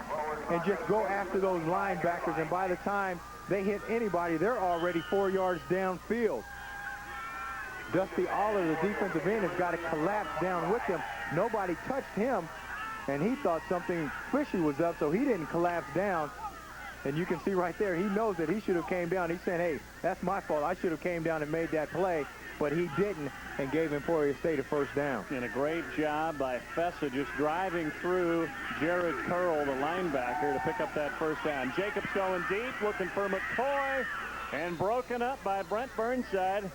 Speaker 3: and just go after those linebackers. And by the time they hit anybody, they're already 4 yards downfield. Dusty Aller, the defensive end, has got to collapse down with them. Nobody touched him, and he thought something fishy was up, so he didn't collapse down. And you can see right there, he knows that he should have came down. He's saying, hey, that's my fault. I should have came down and made that play, but he didn't and gave Emporia State a first down.
Speaker 1: And a great job by Fessa just driving through Jared Curl, the linebacker, to pick up that first down. Jacobs going deep, looking for McCoy, and broken up by Brent Burnside.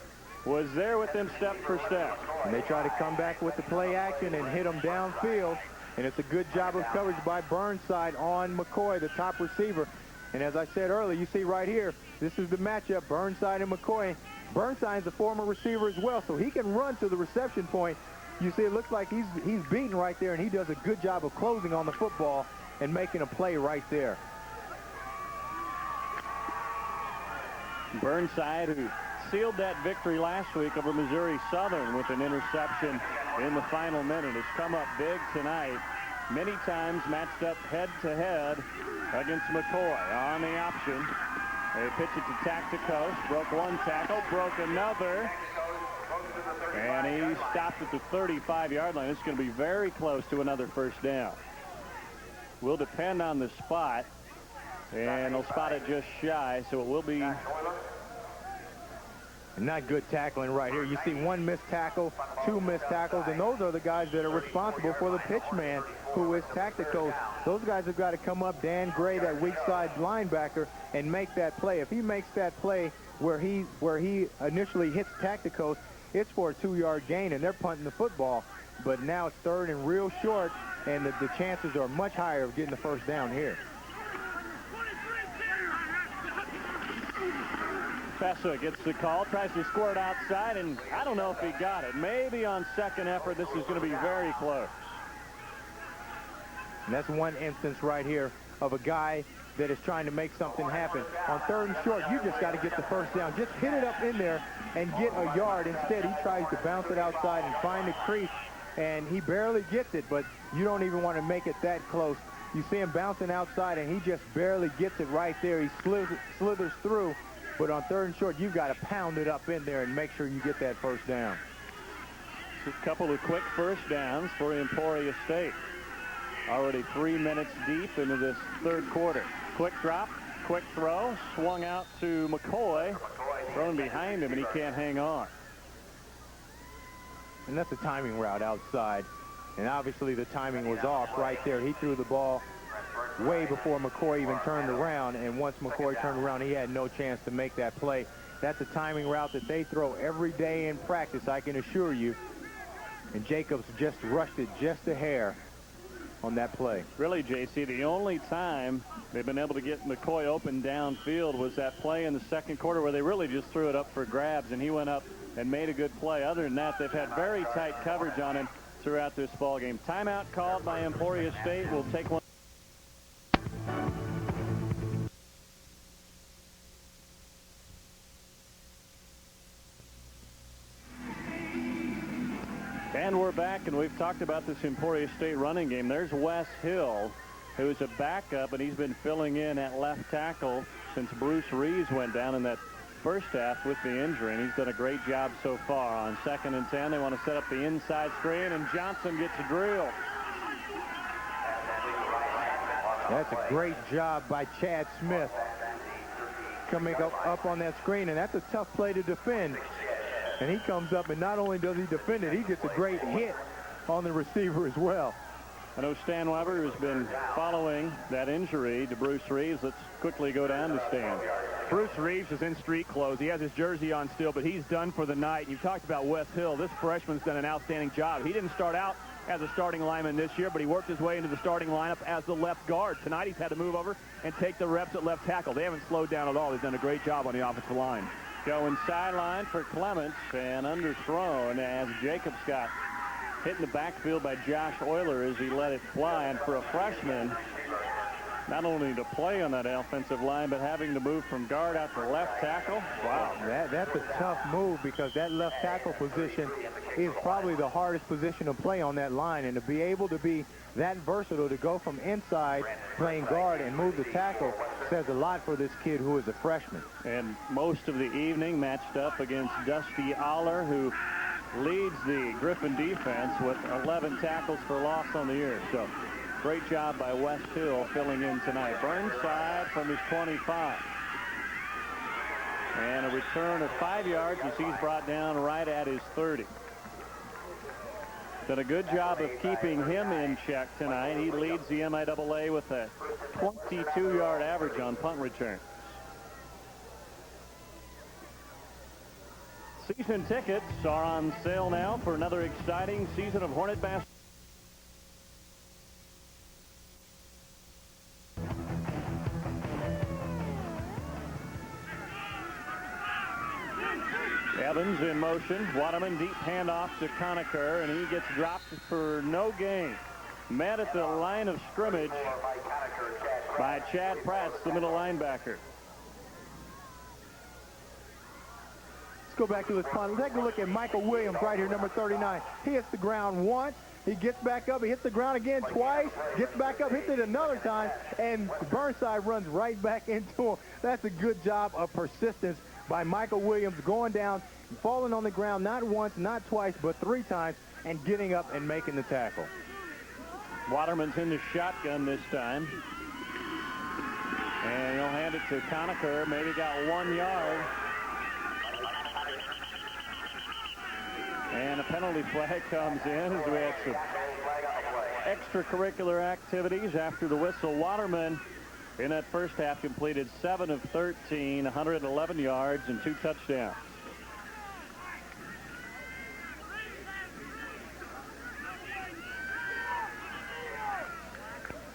Speaker 1: Was there with him step for step.
Speaker 3: And they try to come back with the play action and hit him downfield. And it's a good job of coverage by Burnside on McCoy, the top receiver. And as I said earlier, you see right here, this is the matchup, Burnside and McCoy. Burnside's a former receiver as well, so he can run to the reception point. You see, it looks like he's beaten right there, and he does a good job of closing on the football and making a play right there.
Speaker 1: Burnside, who sealed that victory last week over Missouri Southern with an interception in the final minute, has come up big tonight. Many times matched up head-to-head against McCoy on the option. They pitch it to Tacticos. Broke one tackle, broke another. And he stopped at the 35-yard line. It's going to be very close to another first down. will depend on the spot. And they'll spot it just shy, so it will be...
Speaker 3: Not good tackling right here. You see one missed tackle, two missed tackles, and those are the guys that are responsible for the pitch man, who is tactical. Those guys have got to come up, Dan Gray, that weak side linebacker, and make that play. If he makes that play where he initially hits tacticals, it's for a 2-yard gain, and they're punting the football. But now it's third and real short, and the chances are much higher of getting the first down here.
Speaker 1: Fessa gets the call, tries to score it outside, and I don't know if he got it. Maybe on second effort, this is going to be very close.
Speaker 3: And that's one instance right here of a guy that is trying to make something happen. On third and short, you just got to get the first down. Just hit it up in there and get a yard. Instead, he tries to bounce it outside and find the crease, and he barely gets it, but you don't even want to make it that close. You see him bouncing outside, and he just barely gets it right there. He slithers through. But on third and short, you've got to pound it up in there and make sure you get that first down.
Speaker 1: A couple of quick first downs for Emporia State. Already 3 minutes deep into this third quarter. Quick drop, quick throw, swung out to McCoy, thrown behind him, and he can't hang on.
Speaker 3: And that's a timing route outside. And obviously the timing was off right there. He threw the ball way before McCoy even turned around, and once McCoy turned around, he had no chance to make that play. That's a timing route that they throw every day in practice, I can assure you. And Jacobs just rushed it just a hair on that play.
Speaker 1: Really, JC, the only time they've been able to get McCoy open downfield was that play in the second quarter where they really just threw it up for grabs, and he went up and made a good play. Other than that, they've had very tight coverage on him throughout this ball game. Timeout called by Emporia State. We'll take one. And we're back, and we've talked about this Emporia State running game. There's Wes Hill, who's a backup, and he's been filling in at left tackle since Bruce Reeves went down in that first half with the injury, and he's done a great job so far. On 2nd and 10, they want to set up the inside screen, and Johnson gets a drill.
Speaker 3: That's a great job by Chad Smith coming up on that screen, and that's a tough play to defend. And he comes up, and not only does he defend it, he gets a great hit on the receiver as well.
Speaker 1: I know Stan Weber has been following that injury to Bruce Reeves. Let's quickly go down to Stan.
Speaker 4: Bruce Reeves is in street clothes. He has his jersey on still, but he's done for the night. You've talked about Wes Hill. This freshman's done an outstanding job. He didn't start out as a starting lineman this year, but he worked his way into the starting lineup as the left guard. Tonight he's had to move over and take the reps at left tackle. They haven't slowed down at all. They've done a great job on the offensive line.
Speaker 1: Going sideline for Clements, and underthrown as Jacobs got hit in the backfield by Josh Euler as he let it fly. And for a freshman, not only to play on that offensive line, but having to move from guard out to left tackle. Wow.
Speaker 3: That's a tough move, because that left tackle position is probably the hardest position to play on that line. And to be able to be that versatile, to go from inside playing guard and move the tackle, says a lot for this kid who is a freshman.
Speaker 1: And most of the evening matched up against Dusty Aller, who leads the Griffin defense with 11 tackles for loss on the year. So great job by Wes Hill filling in tonight. Burnside from his 25. And a return of 5 yards as he's brought down right at his 30. Done a good job of keeping him in check tonight. He leads the MIAA with a 22-yard average on punt returns. Season tickets are on sale now for another exciting season of Hornet basketball. Evans in motion. Waterman deep handoff to Conacher, and he gets dropped for no gain. Met at the line of scrimmage by Chad Pratt, the middle linebacker.
Speaker 3: Let's go back to this punt. Let's take a look at Michael Williams right here, number 39. He hits the ground once. He gets back up. He hits the ground again twice. Gets back up, hits it another time, and Burnside runs right back into him. That's a good job of persistence by Michael Williams, going down, falling on the ground not once, not twice, but 3 times, and getting up and making the tackle.
Speaker 1: Waterman's in the shotgun this time. And he'll hand it to Conacher. Maybe got 1 yard. And a penalty flag comes in as we had some extracurricular activities after the whistle. Waterman in that first half completed 7 of 13, 111 yards and 2 touchdowns.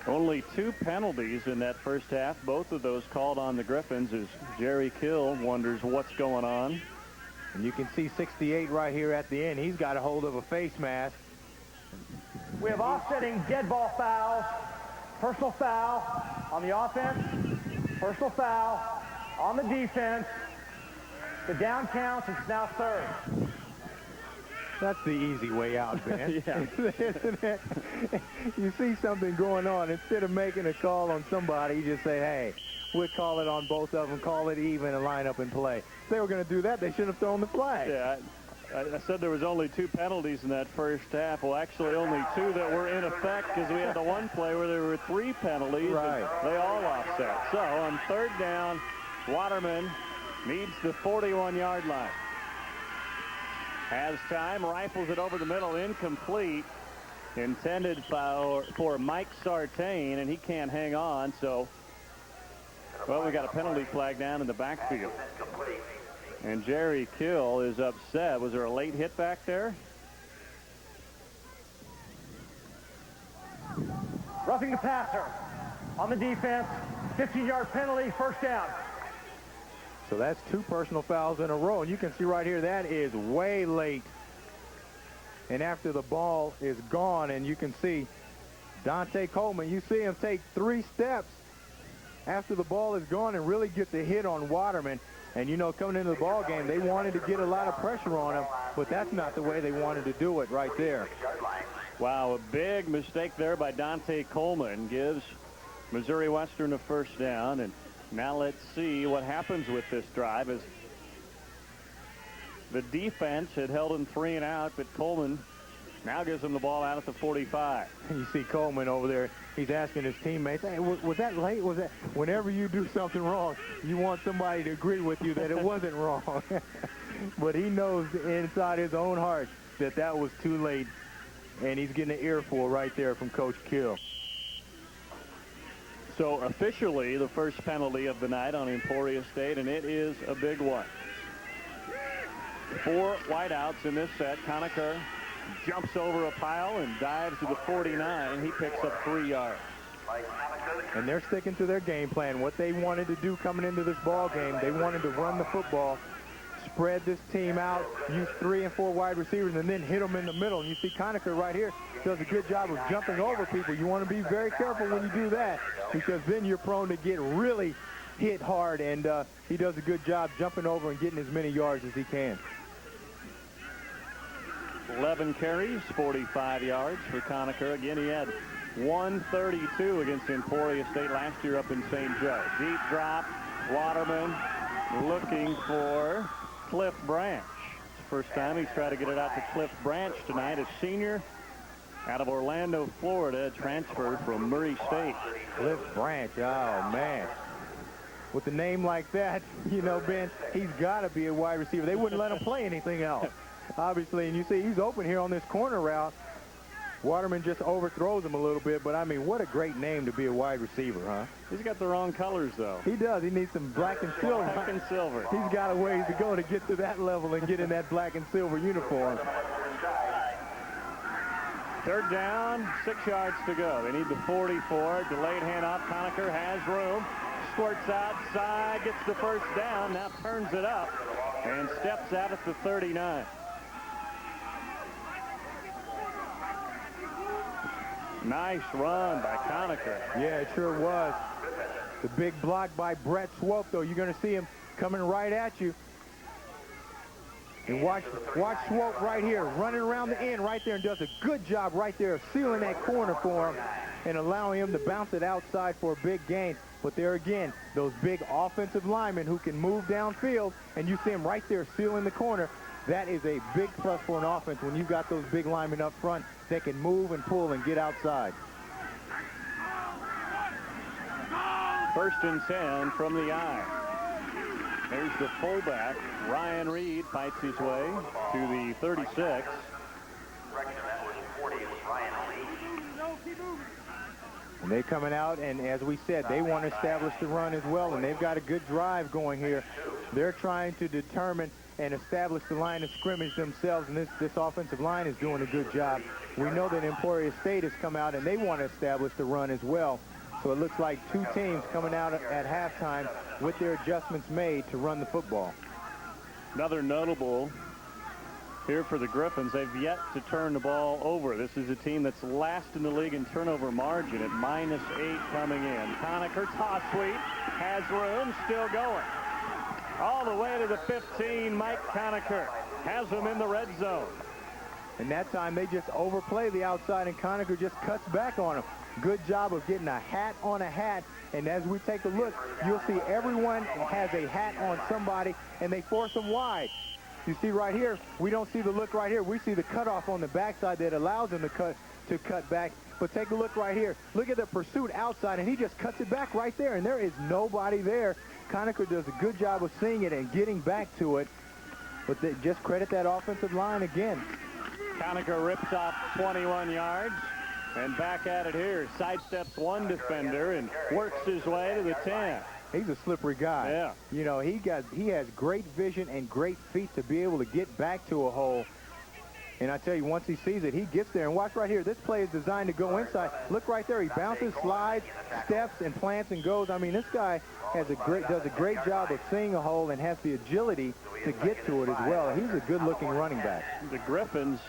Speaker 1: Only 2 penalties in that first half, both of those called on the Griffins, as Jerry Kill wonders what's going on.
Speaker 3: And you can see 68 right here at the end. He's got a hold of a face mask.
Speaker 6: We have offsetting dead ball fouls, personal foul on the offense, personal foul on the defense. The down counts, it's now 3rd.
Speaker 3: That's the easy way out, Ben.
Speaker 1: Yeah.
Speaker 3: Isn't it? You see something going on. Instead of making a call on somebody, you just say, hey, we'll call it on both of them, call it even, and line up and play. If they were going to do that, they should have thrown the flag.
Speaker 1: Yeah, I said there was only 2 penalties in that first half. Well, actually only 2 that were in effect because we had the one play where there were 3 penalties.
Speaker 3: Right.
Speaker 1: They all offset. So on 3rd down, Waterman needs the 41-yard line. Has time, rifles it over the middle, incomplete. Intended for Mike Sartain, and he can't hang on. So, well, we got a penalty flag down in the backfield. And Jerry Kill is upset. Was there a late hit back there?
Speaker 6: Roughing the passer on the defense, 15-yard penalty, 1st down.
Speaker 3: So that's 2 personal fouls in a row. And you can see right here, that is way late. And after the ball is gone, and you can see Dante Coleman, you see him take 3 steps after the ball is gone and really get the hit on Waterman. And, you know, coming into the ball game, they wanted to get a lot of pressure on him, but that's not the way they wanted to do it right there.
Speaker 1: Wow, a big mistake there by Dante Coleman gives Missouri Western a 1st down. And now let's see what happens with this drive, as the defense had held him 3 and out, but Coleman now gives him the ball out at the 45.
Speaker 3: You see Coleman over there. He's asking his teammates, hey, was that late? Was that? Whenever you do something wrong, you want somebody to agree with you that it wasn't wrong. But he knows inside his own heart that that was too late, and he's getting an earful right there from Coach Kill.
Speaker 1: So officially the first penalty of the night on Emporia State, and it is a big one. 4 wideouts in this set. Conacher jumps over a pile and dives to the 49. He picks up 3 yards.
Speaker 3: And they're sticking to their game plan. What they wanted to do coming into this ball game, they wanted to run the football, spread this team out, use 3 and 4 wide receivers, and then hit them in the middle. And you see Conacher right here does a good job of jumping over people. You want to be very careful when you do that, because then you're prone to get really hit hard. And he does a good job jumping over and getting as many yards as he can.
Speaker 1: 11 carries, 45 yards for Conacher. Again, he had 132 against Emporia State last year up in St. Joe. Deep drop, Waterman looking for Cliff Branch. It's the first time he's tried to get it out to Cliff Branch tonight. A senior out of Orlando, Florida, transferred from Murray State.
Speaker 3: Cliff Branch, oh, man. With a name like that, you know, Ben, he's got to be a wide receiver. They wouldn't let him play anything else, obviously. And you see he's open here on this corner route. Waterman just overthrows him a little bit, but, I mean, what a great name to be a wide receiver, huh?
Speaker 1: He's got the wrong colors, though.
Speaker 3: He does. He needs some black and silver.
Speaker 1: Black and silver.
Speaker 3: He's got a ways to go to get to that level and get in that black and silver uniform.
Speaker 1: 3rd down, 6 yards to go. They need the 44. Delayed handoff. Conacher has room. Squirts outside, gets the 1st down, now turns it up and steps out at the 39. Nice run by Conacher.
Speaker 3: Yeah, it sure was. The big block by Brett Swope, though. You're going to see him coming right at you. And watch Swope right here, running around the end right there, and does a good job right there of sealing that corner for him and allowing him to bounce it outside for a big gain. But there again, those big offensive linemen who can move downfield, and you see him right there sealing the corner. That is a big plus for an offense when you've got those big linemen up front that can move and pull and get outside.
Speaker 1: First and 10 from the I. There's the fullback. Ryan Reed fights his way to the 36.
Speaker 3: And they're coming out, and as we said, they want to establish the run as well, and they've got a good drive going here. They're trying to determine and establish the line of scrimmage themselves, and this offensive line is doing a good job. We know that Emporia State has come out, and they want to establish the run as well. So it looks like two teams coming out at halftime with their adjustments made to run the football. Another notable here for the Griffins, they've yet to turn the ball over. This is a team that's last in the league in turnover margin at -8 coming in. Conacher toss sweep, has room, still going. All the way to the 15, Mike Conacher has him in the red zone. And that time they just overplay the outside, and Conacher just cuts back on him. Good job of getting a hat on a hat. And as we take a look, you'll see everyone has a hat on somebody, and they force them wide. You see right here, we don't see the look right here. We see the cutoff on the backside that allows them to cut back. But take a look right here. Look at the pursuit outside, and he just cuts it back right there, and there is nobody there. Conacher does a good job of seeing it and getting back to it. But just credit that offensive line again. Conacher rips off 21 yards. And back at it here. Sidesteps one defender and works his way to the 10. He's a slippery guy. Yeah. You know, he has great vision and great feet to be able to get back to a hole. And I tell you, once he sees it, he gets there. And watch right here. This play is designed to go inside. Look right there. He bounces, slides, steps, and plants and goes. I mean, this guy does a great job of seeing a hole and has the agility to get to it as well. He's a good-looking running back. The Griffins,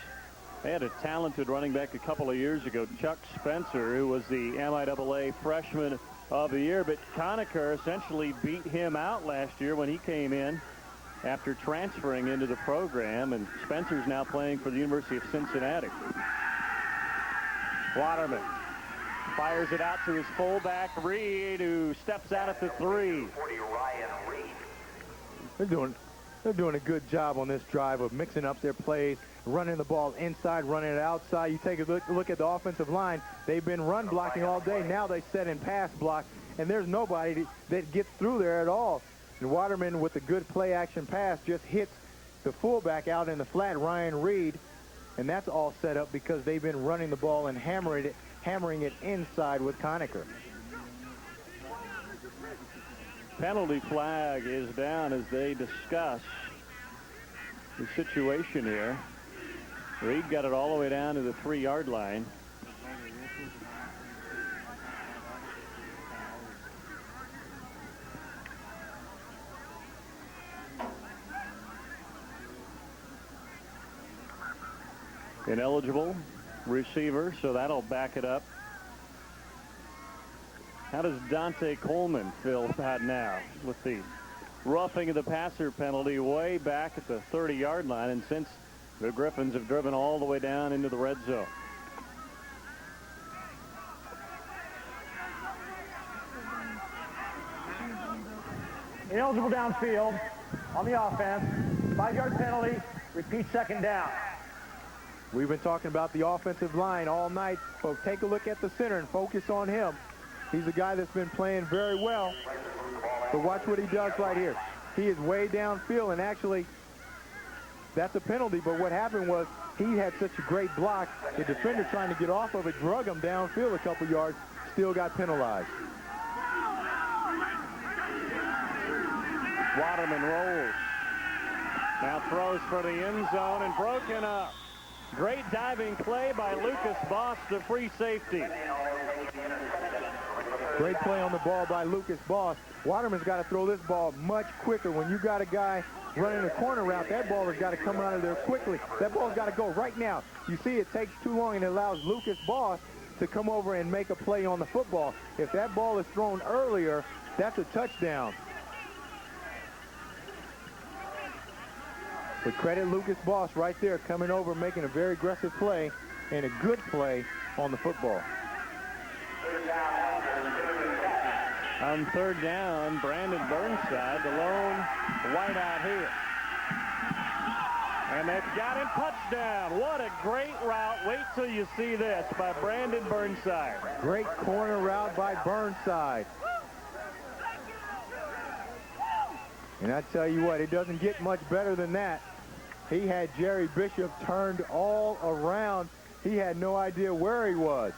Speaker 3: they had a talented running back a couple of years ago, Chuck Spencer, who was the MIAA Freshman of the Year. But Conacher essentially beat him out last year when he came in after transferring into the program. And Spencer's now playing for the University of Cincinnati. Waterman fires it out to his fullback, Reed, who steps out at the 3. They're doing a good job on this drive of mixing up their plays, running the ball inside, running it outside. You take a look at the offensive line. They've been run blocking all day. Now they set in pass block, and there's nobody that gets through there at all. And Waterman, with a good play-action pass, just hits the fullback out in the flat, Ryan Reed, and that's all set up because they've been running the ball and hammering it inside with Conacher. Penalty flag is down as they discuss the situation here. Reed got it all the way down to the 3-yard line. Ineligible receiver, so that'll back it up. How does Dante Coleman feel about now with the roughing of the passer penalty way back at the 30-yard line, and since the Griffins have driven all the way down into the red zone?
Speaker 6: Ineligible downfield on the offense. 5-yard penalty. Repeat second down.
Speaker 3: We've been talking about the offensive line all night, but take a look at the center and focus on him. He's a guy that's been playing very well. But watch what he does right here. He is way downfield, and actually, that's a penalty. But what happened was he had such a great block, the defender trying to get off of it, drug him downfield a couple yards, still got penalized.
Speaker 1: Waterman rolls. Now throws for the end zone and broken up. Great diving play by Lucas Boss, the free safety.
Speaker 3: Great play on the ball by Lucas Boss. Waterman's got to throw this ball much quicker. When you got a guy running a corner route, that ball has got to come out of there quickly. That ball's got to go right now. You see it takes too long, and it allows Lucas Boss to come over and make a play on the football. If that ball is thrown earlier, that's a touchdown. But credit Lucas Boss right there, coming over, making a very aggressive play and a good play on the football.
Speaker 1: On third down, Brandon Burnside, the lone wideout here. And they've got him touchdown. What a great route. Wait till you see this by Brandon Burnside.
Speaker 3: Great corner route by Burnside. And I tell you what, it doesn't get much better than that. He had Jerry Bishop turned all around. He had no idea where he was.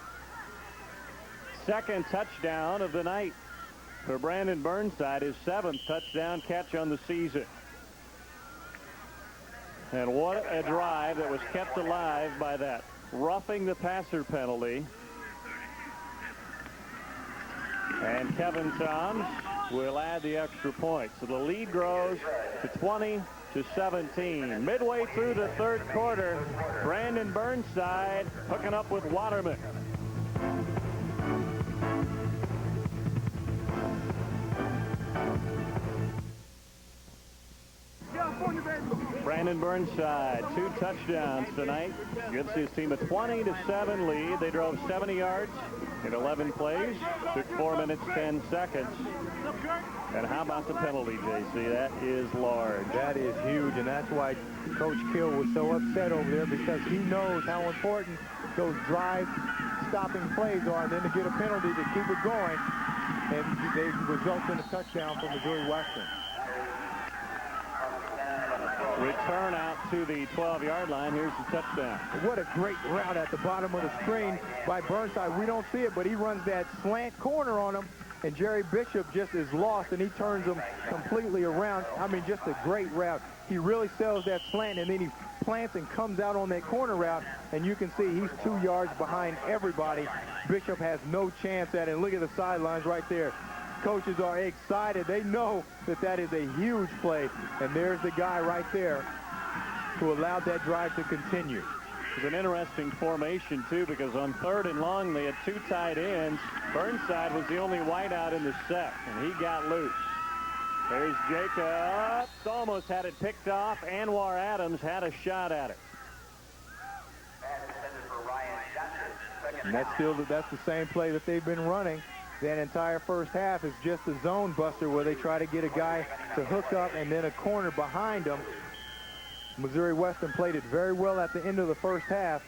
Speaker 1: Second touchdown of the night for Brandon Burnside, his 7th touchdown catch on the season. And what a drive that was kept alive by that roughing the passer penalty. And Kevin Toms will add the extra point. So the lead grows to 20-17. Midway through the third quarter, Brandon Burnside hooking up with Waterman. Brandon Burnside, 2 touchdowns tonight. Gives his team a 20-7 lead. They drove 70 yards in 11 plays. Took 4 minutes, 10 seconds. And how about the penalty, JC? That is large.
Speaker 3: That is huge, and that's why Coach Kill was so upset over there, because he knows how important those drive-stopping plays are, and then to get a penalty to keep it going, and they result in a touchdown for Missouri Western.
Speaker 1: Return out to the 12-yard line. Here's the touchdown.
Speaker 3: What a great route at the bottom of the screen by Burnside. We don't see it, but he runs that slant corner on him, and Jerry Bishop just is lost, and he turns him completely around. I mean, just a great route. He really sells that slant, and then he plants and comes out on that corner route, and you can see he's 2 yards behind everybody. Bishop has no chance at it. And look at the sidelines right there. Coaches are excited. They know that that is a huge play, and there's the guy right there who allowed that drive to continue.
Speaker 1: It was an interesting formation, too, because on 3rd and long, they had 2 tight ends. Burnside was the only wideout in the set, and he got loose. There's Jacobs. Almost had it picked off. Anwar Adams had a shot at it.
Speaker 3: And that's the same play that they've been running. That entire first half is just a zone buster where they try to get a guy to hook up and then a corner behind him. Missouri Western played it very well at the end of the first half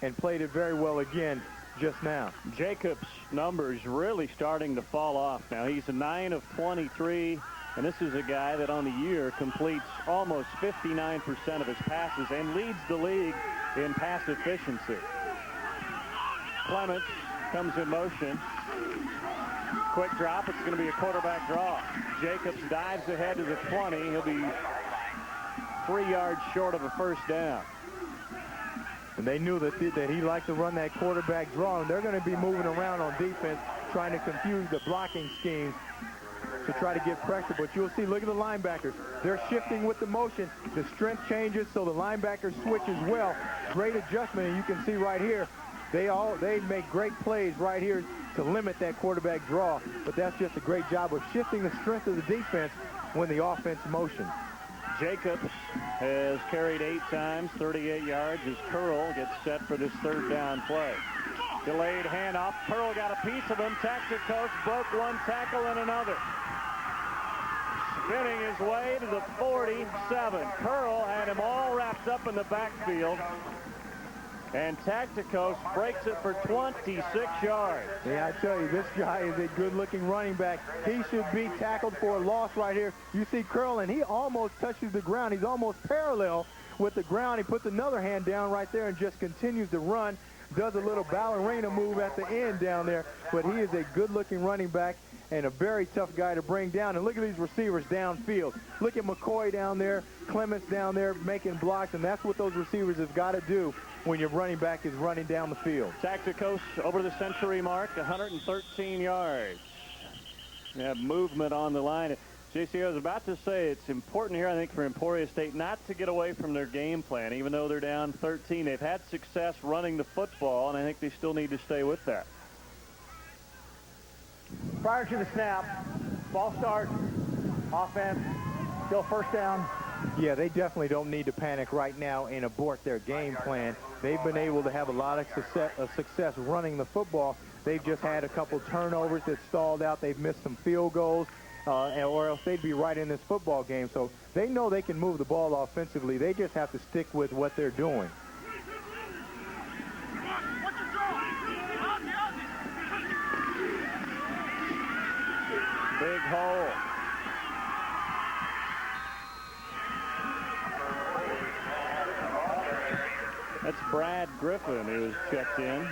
Speaker 3: and played it very well again just now.
Speaker 1: Jacobs' numbers really starting to fall off now. He's a 9 of 23, and this is a guy that on the year completes almost 59% of his passes and leads the league in pass efficiency. Clements comes in motion. Quick drop. It's going to be a quarterback draw. Jacobs dives ahead to the 20. He'll be 3 yards short of a first down.
Speaker 3: And they knew that he liked to run that quarterback draw, and they're going to be moving around on defense, trying to confuse the blocking schemes to try to get pressure. But you'll see, look at the linebackers. They're shifting with the motion. The strength changes, so the linebackers switch as well. Great adjustment, and you can see right here, they make great plays right here to limit that quarterback draw, but that's just a great job of shifting the strength of the defense when the offense motions.
Speaker 1: Jacobs has carried 8 times, 38 yards as Curl gets set for this 3rd down play. Delayed handoff. Curl got a piece of him. Taxicos broke one tackle and another. Spinning his way to the 47. Curl had him all wrapped up in the backfield. And Tacticos breaks it for 26 yards.
Speaker 3: Yeah, I tell you, this guy is a good-looking running back. He should be tackled for a loss right here. You see Curl, and he almost touches the ground. He's almost parallel with the ground. He puts another hand down right there and just continues to run. Does a little ballerina move at the end down there. But he is a good-looking running back and a very tough guy to bring down. And look at these receivers downfield. Look at McCoy down there, Clements down there making blocks, and that's what those receivers have got to do when your running back is running down the field.
Speaker 1: Tacticos over the century mark, 113 yards. You have movement on the line. JC, I was about to say it's important here, I think, for Emporia State not to get away from their game plan. Even though they're down 13, they've had success running the football, and I think they still need to stay with that.
Speaker 6: Prior to the snap, ball start, offense, still first down.
Speaker 3: Yeah, they definitely don't need to panic right now and abort their game plan. They've been able to have a lot of success running the football. They've just had a couple turnovers that stalled out. They've missed some field goals, or else they'd be right in this football game. So they know they can move the ball offensively. They just have to stick with what they're doing.
Speaker 1: Big hole. Brad Griffin, who has checked in.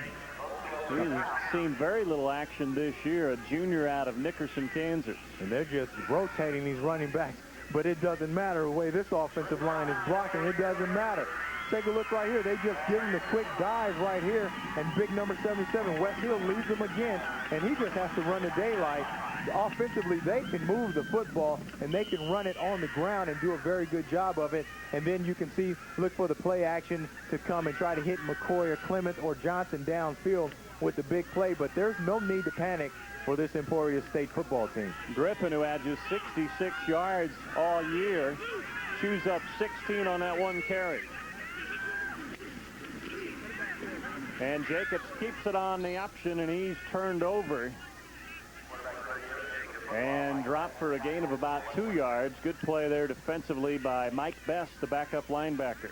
Speaker 1: He's seen very little action this year, a junior out of Nickerson, Kansas.
Speaker 3: And they're just rotating these running backs, but it doesn't matter the way this offensive line is blocking. It doesn't matter. Take a look right here. They just give him the quick dive right here, and big number 77, Wes Hill, leads him again, and he just has to run the daylight. Offensively, they can move the football, and they can run it on the ground and do a very good job of it. And then you can see, look for the play action to come and try to hit McCoy or Clement or Johnson downfield with the big play, but there's no need to panic for this Emporia State football team.
Speaker 1: Griffin, who had just 66 yards all year, chews up 16 on that one carry. And Jacobs keeps it on the option, and he's turned over and dropped for a gain of about 2 yards. Good play there defensively by Mike Best, the backup linebacker.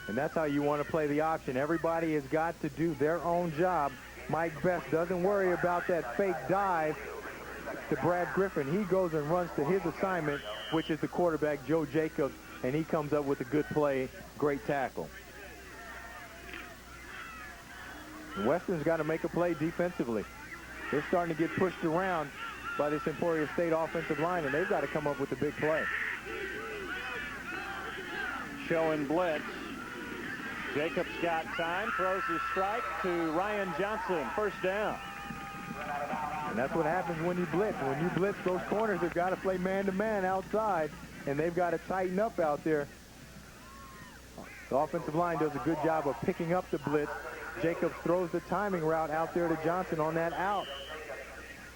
Speaker 3: And that's how you want to play the option. Everybody has got to do their own job. Mike Best doesn't worry about that fake dive to Brad Griffin. He goes and runs to his assignment, which is the quarterback, Joe Jacobs, and he comes up with a good play, great tackle. Western's got to make a play defensively. They're starting to get pushed around by this Emporia State offensive line, and they've got to come up with a big play.
Speaker 1: Showing blitz. Jacobs got time, throws his strike to Ryan Johnson. First down.
Speaker 3: And that's what happens when you blitz. When you blitz, those corners have got to play man-to-man outside, and they've got to tighten up out there. The offensive line does a good job of picking up the blitz. Jacobs throws the timing route out there to Johnson on that out.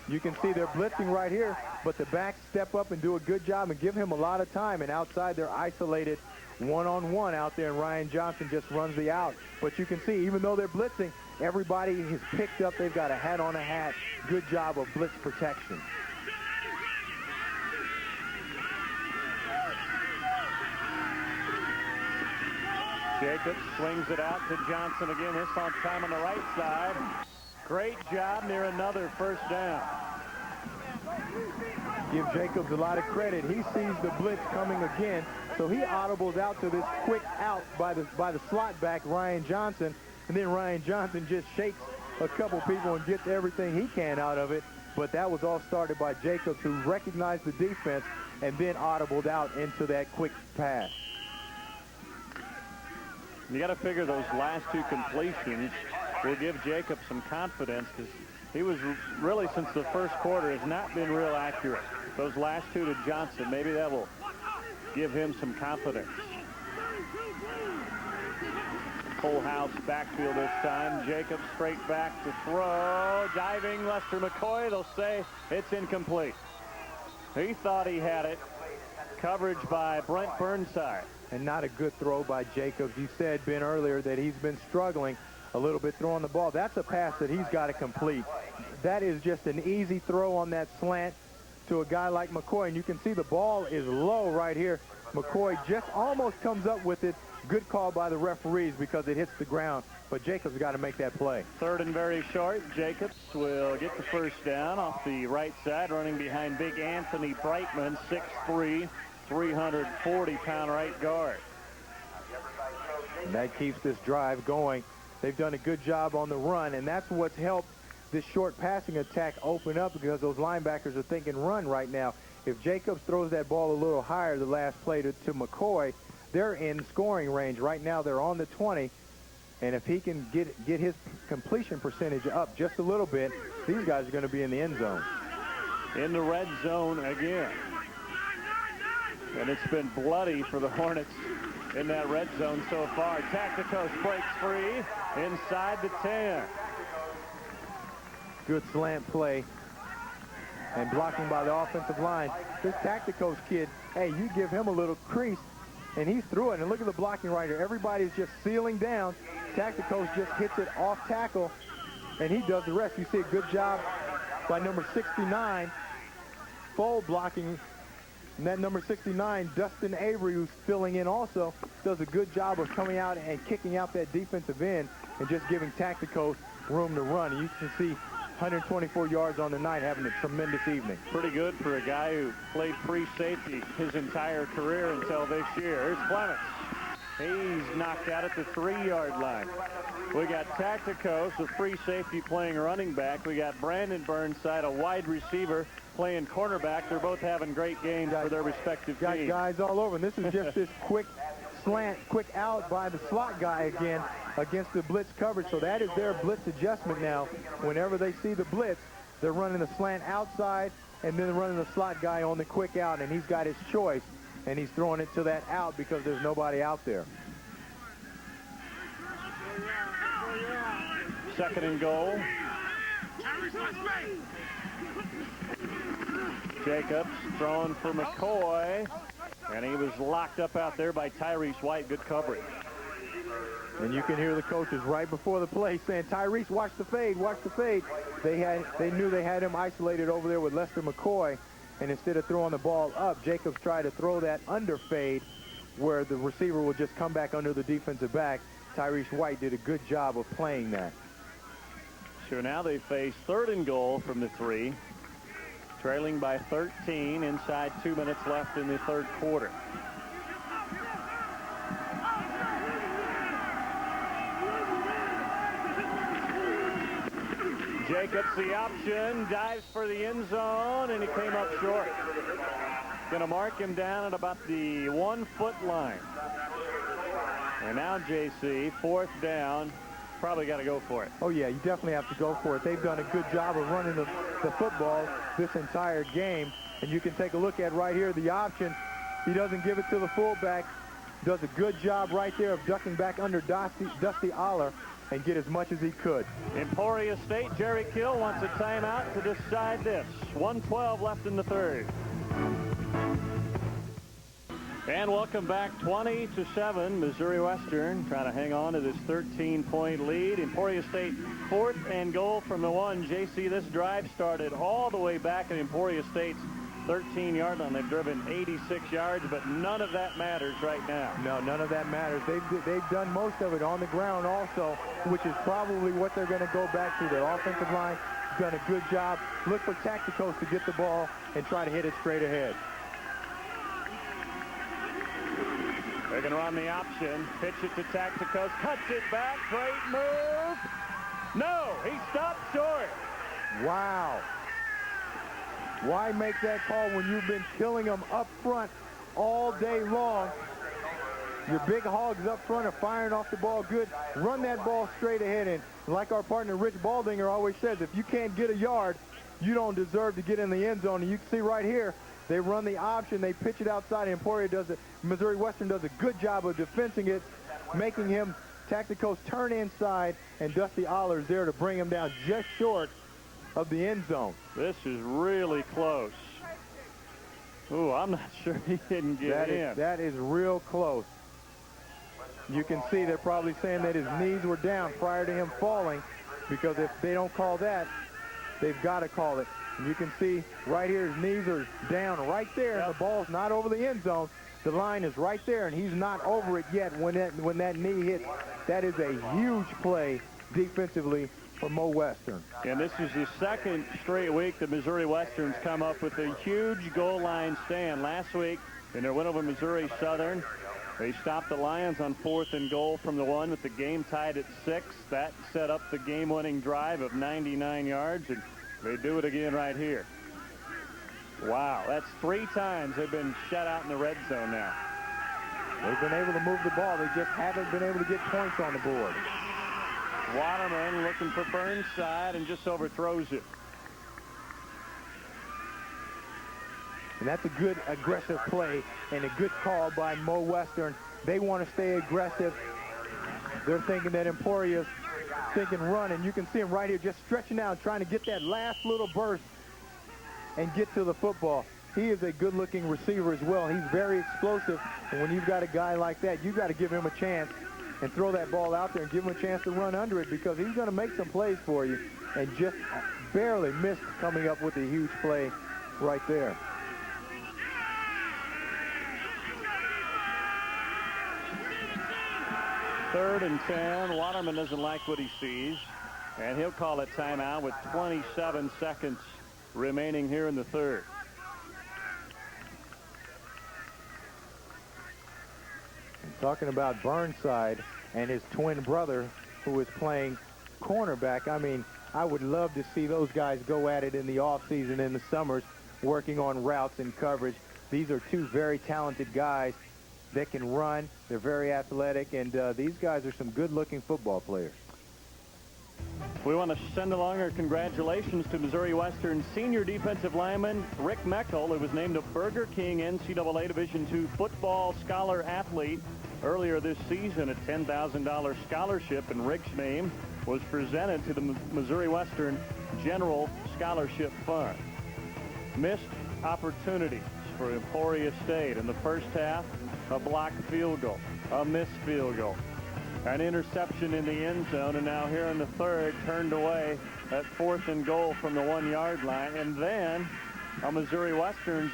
Speaker 3: You can see they're blitzing right here, but the backs step up and do a good job and give him a lot of time. And outside, they're isolated one-on-one out there, and Ryan Johnson just runs the out. But you can see, even though they're blitzing, everybody has picked up. They've got a hat on a hat. Good job of blitz protection.
Speaker 1: Jacobs swings it out to Johnson again, this time on the right side. Great job near another first down.
Speaker 3: Give Jacobs a lot of credit. He sees the blitz coming again, so he audibles out to this quick out by the slot back, Ryan Johnson, and then Ryan Johnson just shakes a couple people and gets everything he can out of it. But that was all started by Jacobs, who recognized the defense and then audibled out into that quick pass.
Speaker 1: You got to figure those last two completions will give Jacobs some confidence, because he was really, since the first quarter, has not been real accurate. Those last two to Johnson, maybe that will give him some confidence. Full house backfield this time. Jacobs straight back to throw. Diving Lester McCoy. They'll say it's incomplete. He thought he had it. Coverage by Brent Burnside.
Speaker 3: And not a good throw by Jacobs. You said, Ben, earlier that he's been struggling a little bit throwing the ball. That's a pass that he's got to complete. That is just an easy throw on that slant to a guy like McCoy. And you can see the ball is low right here. McCoy just almost comes up with it. Good call by the referees because it hits the ground. But Jacobs got to make that play.
Speaker 1: Third and very short. Jacobs will get the first down off the right side, running behind big Anthony Brightman, 6'3", 340-pound right guard.
Speaker 3: And that keeps this drive going. They've done a good job on the run, and that's what's helped this short passing attack open up, because those linebackers are thinking run right now. If Jacobs throws that ball a little higher the last play to McCoy, they're in scoring range. Right now they're on the 20, and if he can get his completion percentage up just a little bit, these guys are going to be in the end zone.
Speaker 1: In the red zone again. And it's been bloody for the Hornets in that red zone so far. Tacticos breaks free inside the 10.
Speaker 3: Good slant play and blocking by the offensive line. This Tacticos kid, hey, you give him a little crease and he's through it. And look at the blocking right here. Everybody's just sealing down. Tacticos just hits it off tackle and he does the rest. You see a good job by number 69, full blocking. And that number 69, Dustin Avery, who's filling in also, does a good job of coming out and kicking out that defensive end and just giving Tacticos room to run. And you can see 124 yards on the night, having a tremendous evening.
Speaker 1: Pretty good for a guy who played free safety his entire career until this year. Here's Clements. He's knocked out at the 3-yard line. We got Tacticos, a free safety, playing running back. We got Brandon Burnside, a wide receiver, playing cornerback. They're both having great games for their respective
Speaker 3: Got
Speaker 1: teams.
Speaker 3: guys all over. And this is just this quick slant, quick out by the slot guy again against the blitz coverage. So that is their blitz adjustment now. Whenever they see the blitz, they're running the slant outside and then running the slot guy on the quick out, and he's got his choice, and he's throwing it to that out because there's nobody out there.
Speaker 1: 2nd and goal. Jacobs throwing for McCoy, and he was locked up out there by Tyrese White. Good coverage.
Speaker 3: And you can hear the coaches right before the play saying, Tyrese, watch the fade, watch the fade. They knew they had him isolated over there with Lester McCoy, and instead of throwing the ball up, Jacobs tried to throw that under fade where the receiver would just come back under the defensive back. Tyrese White did a good job of playing that.
Speaker 1: So now they face 3rd and goal from the 3, trailing by 13 inside 2 minutes left in the 3rd quarter. Jacobs the option, dives for the end zone, and he came up short. Going to mark him down at about the 1-foot line. And now JC, 4th down, probably got to go for it.
Speaker 3: Oh, yeah, you definitely have to go for it. They've done a good job of running the football this entire game. And you can take a look at right here the option. He doesn't give it to the fullback. Does a good job right there of ducking back under Dusty Aller and get as much as he could.
Speaker 1: Emporia State, Jerry Kill wants a timeout to decide this. 1:12 left in the 3rd. And welcome back. 20-7, Missouri Western trying to hang on to this 13-point lead. Emporia State 4th and goal from the 1. JC, this drive started all the way back at Emporia State's 13-yard line. They've driven 86 yards, but none of that matters right now.
Speaker 3: No, none of that matters. They've done most of it on the ground also, which is probably what they're going to go back to. Their offensive line has done a good job. Look for Tacticos to get the ball and try to hit it straight ahead.
Speaker 1: They're going to run the option. Pitch it to Tacticos. Cuts it back. Great move. No, he stopped short.
Speaker 3: Wow. Why make that call when you've been killing them up front all day long? Your big hogs up front are firing off the ball good. Run that ball straight ahead. And like our partner Rich Baldinger always says, if you can't get a yard, you don't deserve to get in the end zone. And you can see right here, they run the option. They pitch it outside. Emporia does it. Missouri Western does a good job of defending it, making him, Tacticos, turn inside, and Dusty Aller's there to bring him down just short of the end zone.
Speaker 1: This is really close. Ooh, I'm not sure he didn't get in.
Speaker 3: That is real close. You can see they're probably saying that his knees were down prior to him falling, because if they don't call that, they've got to call it. And you can see right here his knees are down right there, and the ball's not over the end zone. The line is right there, and he's not over it yet when that knee hits. That is a huge play defensively for Mo Western.
Speaker 1: And this is the 2nd straight week that Missouri Western's come up with a huge goal line stand. Last week, in their win over Missouri Southern, they stopped the Lions on 4th and goal from the 1 with the game tied at 6. That set up the game-winning drive of 99 yards, and they do it again right here. Wow, that's 3 times they've been shut out in the red zone now.
Speaker 3: They've been able to move the ball. They just haven't been able to get points on the board.
Speaker 1: Waterman looking for Burnside and just overthrows it.
Speaker 3: And that's a good aggressive play and a good call by Mo Western. They want to stay aggressive. They're thinking that Emporia's thinking run, and you can see him right here just stretching out, trying to get that last little burst and get to the football. He is a good-looking receiver as well. He's very explosive, and when you've got a guy like that, you've got to give him a chance and throw that ball out there and give him a chance to run under it, because he's going to make some plays for you, and just barely missed coming up with a huge play right there.
Speaker 1: Third and 10. Waterman doesn't like what he sees, and he'll call a timeout with 27 seconds remaining here in the 3rd.
Speaker 3: Talking about Burnside and his twin brother who is playing cornerback. I mean, I would love to see those guys go at it in the offseason, in the summers, working on routes and coverage. These are two very talented guys that can run. They're very athletic, and these guys are some good-looking football players.
Speaker 1: We want to send along our congratulations to Missouri Western senior defensive lineman Rick Meckel, who was named a Burger King NCAA Division II football scholar athlete earlier this season. A $10,000 scholarship in Rick's name was presented to the Missouri Western General Scholarship Fund. Missed opportunities for Emporia State in the first half: a blocked field goal, a missed field goal, an interception in the end zone, and now here in the third, turned away at 4th and goal from the 1-yard line. And then a Missouri Western's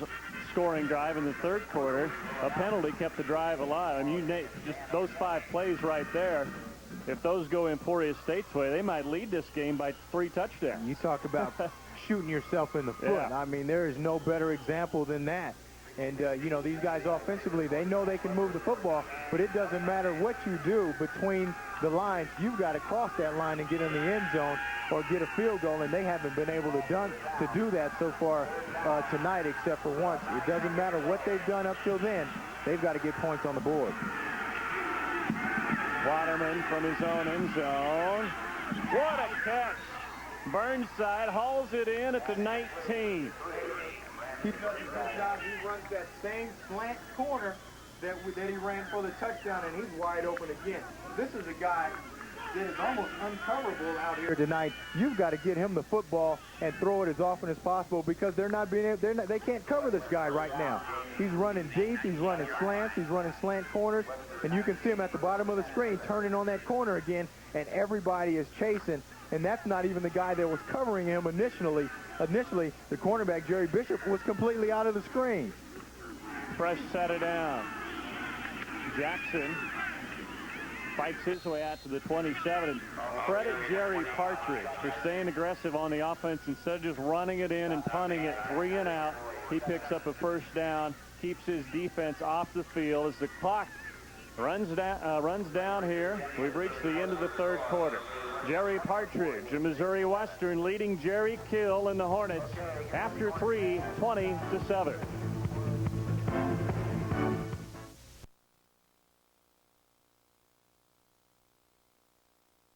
Speaker 1: scoring drive in the third quarter. A penalty kept the drive alive. I mean, just those 5 plays right there, if those go Emporia State's way, they might lead this game by 3 touchdowns.
Speaker 3: You talk about shooting yourself in the foot.
Speaker 1: Yeah.
Speaker 3: I mean, there is no better example than that. And, you know, these guys offensively, they know they can move the football, but it doesn't matter what you do between the lines. You've got to cross that line and get in the end zone or get a field goal, and they haven't been able to do that so far tonight except for once. It doesn't matter what they've done up till then. They've got to get points on the board.
Speaker 1: Waterman from his own end zone. What a catch. Burnside hauls it in at the 19.
Speaker 3: He does a good job. He runs that same slant corner that he ran for the touchdown, and he's wide open again. This is a guy that is almost uncoverable out here tonight. You've got to get him the football and throw it as often as possible because they can't cover this guy right now. He's running deep. He's running slants. He's running slant corners, and you can see him at the bottom of the screen turning on that corner again, and everybody is chasing. And that's not even the guy that was covering him initially. Initially, the cornerback, Jerry Bishop, was completely out of the screen.
Speaker 1: Fresh set it down. Jackson fights his way out to the 27. And credit Jerry Partridge for staying aggressive on the offense instead of just running it in and punting it 3 and out. He picks up a first down, keeps his defense off the field as the clock runs down here. We've reached the end of the third quarter. Jerry Partridge and Missouri Western leading Jerry Kill and the Hornets after 3, 20-7.